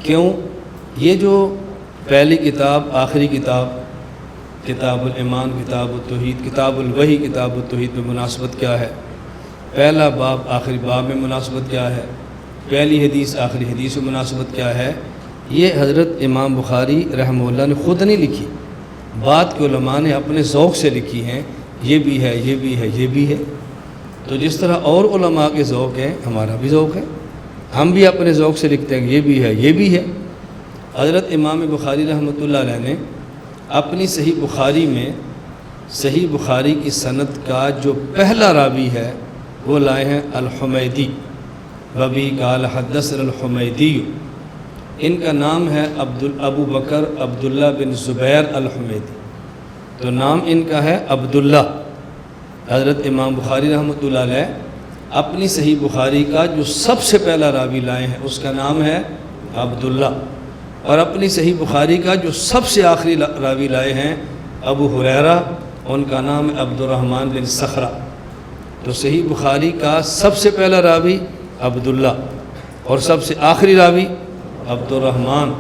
کیوں؟ یہ جو پہلی کتاب آخری کتاب، کتاب الایمان، کتاب التوحید، کتاب الوحی، کتاب التوحید میں مناسبت کیا ہے؟ پہلا باب آخری باب میں مناسبت کیا ہے؟ پہلی حدیث آخری حدیث میں مناسبت کیا ہے؟ یہ حضرت امام بخاری رحمہ اللہ نے خود نہیں لکھی، بعد کے علماء نے اپنے ذوق سے لکھی ہیں. یہ بھی ہے، یہ بھی ہے، یہ بھی ہے. تو جس طرح اور علماء کے ذوق ہیں ہمارا بھی ذوق ہے. ہم بھی اپنے ذوق سے لکھتے ہیں یہ بھی ہے یہ بھی ہے۔ حضرت امام بخاری رحمۃ اللہ علیہ نے اپنی صحیح بخاری میں صحیح بخاری کی سند کا جو پہلا راوی ہے وہ لائے ہیں الحمیدی، وبی قال حدثنا الحمیدی۔ ان کا نام ہے ابو بکر عبداللہ بن زبیر الحمیدی، تو نام ان کا ہے عبداللہ۔ حضرت امام بخاری رحمۃ اللہ علیہ اپنی صحیح بخاری کا جو سب سے پہلا راوی لائے ہیں اس کا نام ہے عبداللہ، اور اپنی صحیح بخاری کا جو سب سے آخری راوی لائے ہیں ابو ہریرہ، ان کا نام ہے عبد الرحمن بن صخرہ۔ تو صحیح بخاری کا سب سے پہلا راوی عبداللہ اور سب سے آخری راوی عبد الرحمن۔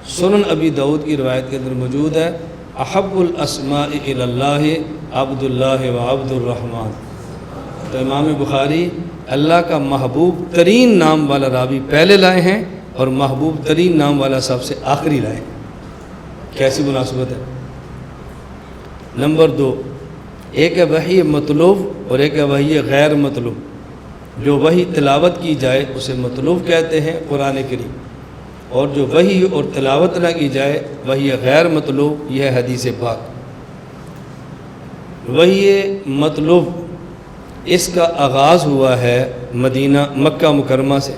سنن ابی داؤد کی روایت کے اندر موجود ہے احب الاسماء الی اللہ عبد اللہ و عبد الرحمن۔ تو امام بخاری اللہ کا محبوب ترین نام والا راوی پہلے لائے ہیں اور محبوب ترین نام والا سب سے آخری لائے ہیں۔ کیسی مناسبت ہے؟ نمبر 2، ایک ہے وحی مطلوب اور ایک ہے وحی غیر مطلوب۔ جو وحی تلاوت کی جائے اسے مطلوب کہتے ہیں قرآن کریم، اور جو وحی اور تلاوت نہ کی جائے وحی غیر مطلوب، یہ ہے حدیث پاک۔ وحی مطلوب اس کا آغاز ہوا ہے مکہ مکرمہ سے،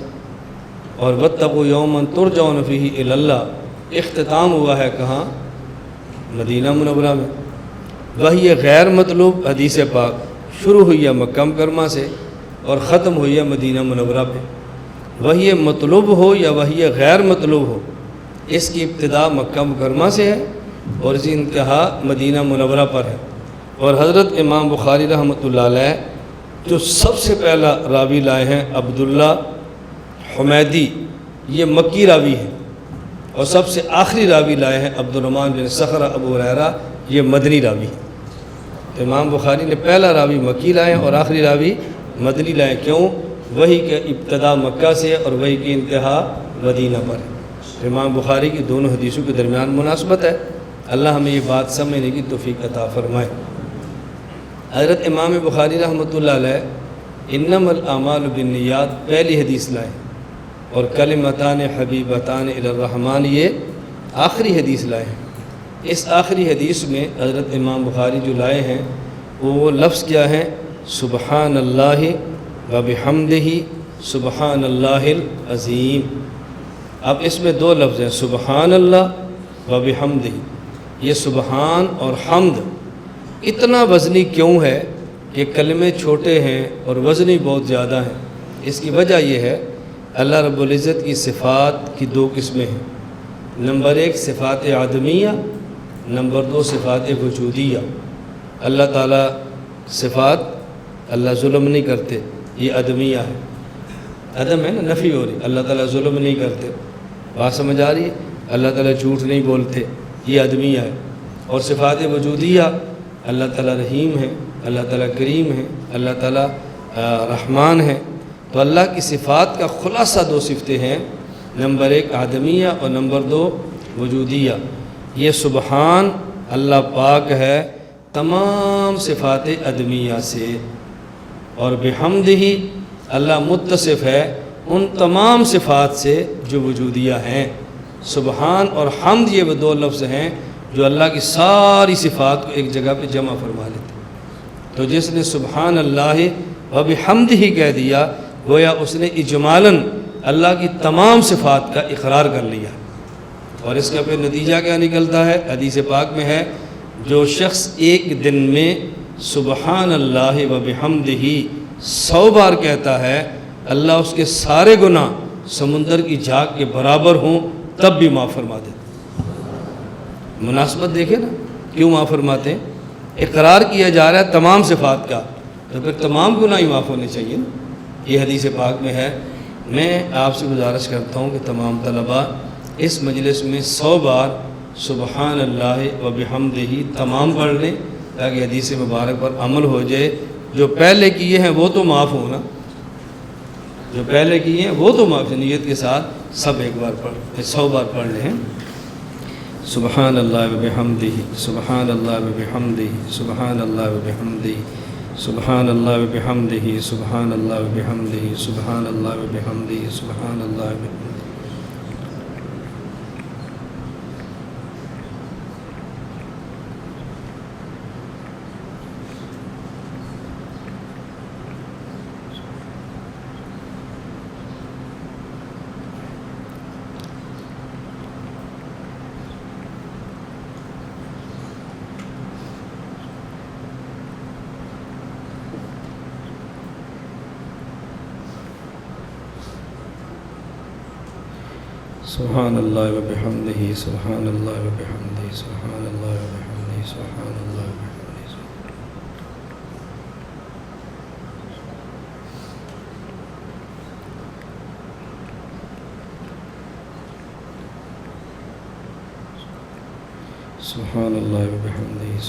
اور واتقوا یوما ترجعون فیہ الی اللہ اختتام ہوا ہے کہاں؟ مدینہ منورہ میں۔ وحی غیر مطلوب حدیث پاک شروع ہوئی ہے مکہ مکرمہ سے اور ختم ہوئی ہے مدینہ منورہ پہ۔ وحی مطلوب ہو یا وحی غیر مطلوب ہو، اس کی ابتدا مکہ مکرمہ سے ہے اور اس کی انتہا مدینہ منورہ پر ہے۔ اور حضرت امام بخاری رحمۃ اللہ علیہ جو سب سے پہلا راوی لائے ہیں عبداللہ حمیدی، یہ مکی راوی ہے، اور سب سے آخری راوی لائے ہیں عبد الرحمن بن صخرہ ابو ہریرہ، یہ مدنی راوی ہے۔ تو امام بخاری نے پہلا راوی مکی لائے اور آخری راوی مدنی لائے۔ کیوں؟ وہی کہ ابتدا مکہ سے اور وہی کی انتہا مدینہ پر ہے۔ امام بخاری کی دونوں حدیثوں کے درمیان مناسبت ہے۔ اللہ ہمیں یہ بات سمجھنے کی توفیق عطا فرمائے۔ حضرت امام بخاری رحمۃ اللہ علیہ انما الاعمال بالنیات پہلی حدیث لائے، اور کلمتان حبیبتان الی الرحمن یہ آخری حدیث لائے ہیں۔ اس آخری حدیث میں حضرت امام بخاری جو لائے ہیں وہ لفظ کیا ہے؟ سبحان اللہ و بحمدہ سبحان اللہ العظیم۔ اب اس میں دو لفظ ہیں، سبحان اللہ و بحمدہ۔ یہ سبحان اور حمد اتنا وزنی کیوں ہے کہ کلمے چھوٹے ہیں اور وزنی بہت زیادہ ہیں؟ اس کی وجہ یہ ہے اللہ رب العزت کی صفات کی دو قسمیں ہیں، نمبر 1 صفات عدمیہ، نمبر 2 صفات وجودیہ۔ اللہ تعالیٰ صفات، اللہ ظلم نہیں کرتے، یہ عدمیہ ہے، عدم ہے نا، نفی ہو رہی، اللہ تعالیٰ ظلم نہیں کرتے، بات سمجھ آ رہی ہے؟ اللہ تعالیٰ جھوٹ نہیں بولتے، یہ عدمیہ ہے۔ اور صفات وجودیہ، اللہ تعالیٰ رحیم ہے، اللہ تعالیٰ کریم ہے، اللہ تعالیٰ رحمان ہے۔ تو اللہ کی صفات کا خلاصہ دو صفتیں ہیں، نمبر 1 عدمیہ اور نمبر 2 وجودیہ۔ یہ سبحان اللہ پاک ہے تمام صفات عدمیہ سے، اور بحمدہ اللہ متصف ہے ان تمام صفات سے جو وجودیہ ہیں۔ سبحان اور حمد یہ وہ دو لفظ ہیں جو اللہ کی ساری صفات کو ایک جگہ پہ جمع فرما لیتے ہیں۔ تو جس نے سبحان اللہ و بحمدہ کہہ دیا گویا اس نے اجمالاً اللہ کی تمام صفات کا اقرار کر لیا، اور اس کا پھر نتیجہ کیا نکلتا ہے؟ حدیث پاک میں ہے جو شخص ایک دن میں سبحان اللہ و بحمدہ 100 بار کہتا ہے، اللہ اس کے سارے گناہ سمندر کی جھاگ کے برابر ہوں تب بھی معاف فرما دیتے۔ مناسبت دیکھیں نا، کیوں معاف فرماتے ہیں؟ اقرار کیا جا رہا ہے تمام صفات کا، تو پھر تمام گناہ ہی معاف ہونے چاہیے نا۔ یہ حدیث پاک میں ہے۔ میں آپ سے گزارش کرتا ہوں کہ تمام طلباء اس مجلس میں 100 بار سبحان اللہ و بحمدہ تمام پڑھ لیں تاکہ حدیث مبارک پر عمل ہو جائے۔ جو پہلے کیے ہیں وہ تو معاف ہونا، جو پہلے کیے ہیں وہ تو معاف، نیت کے ساتھ سب ایک بار پڑھ 100 بار پڑھ لیں۔ سبحان اللہ و بحمدہ سبحان اللہ و بحمدہ سبحان اللہ و بحمدہ سبحان اللہ و بحمدہ سبحان اللہ و بحمدہ سبحان اللہ و بحمدہ سبحان اللہ و بحمدہ سبحان اللہ و بحمدہ سبحان اللہ و بحمدہ سبحان اللہ و بحمدہ سبحان اللہ و بحمدہ سبحان اللہ و بحمدہ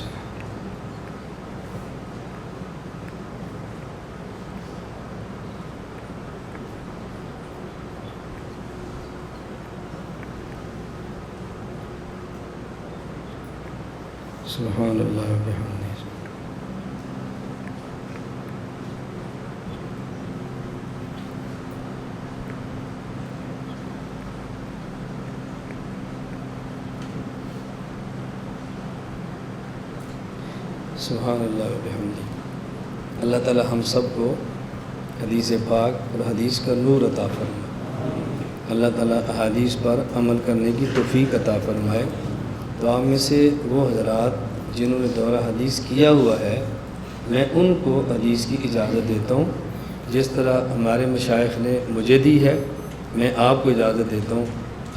سبحان اللہ و بحمدہ سبحان اللہ و بحمدہ۔ اللہ تعالی ہم سب کو حدیث پاک اور حدیث کا نور عطا فرمائے، اللہ تعالی احادیث پر عمل کرنے کی توفیق عطا فرمائے۔ تو آپ میں سے وہ حضرات جنہوں نے دورہ حدیث کیا ہوا ہے، میں ان کو حدیث کی اجازت دیتا ہوں، جس طرح ہمارے مشائخ نے مجھے دی ہے، میں آپ کو اجازت دیتا ہوں۔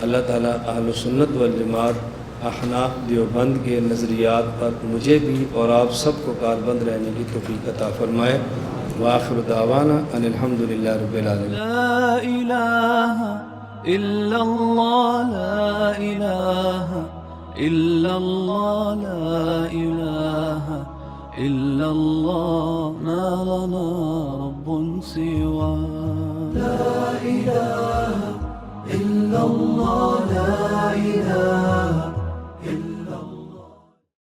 اللہ تعالیٰ اہل سنت والجماعت احناف دیوبند کے نظریات پر مجھے بھی اور آپ سب کو کاربند رہنے کی توفیق عطا فرمائے۔ وآخر دعوانا ان الحمدللہ رب العالمین۔ لا الہ الا اللہ، لا الہ الا اللہ، لا الہ الا اللہ، ما لنا رب سوا۔ لا الہ الا اللہ، لا الہ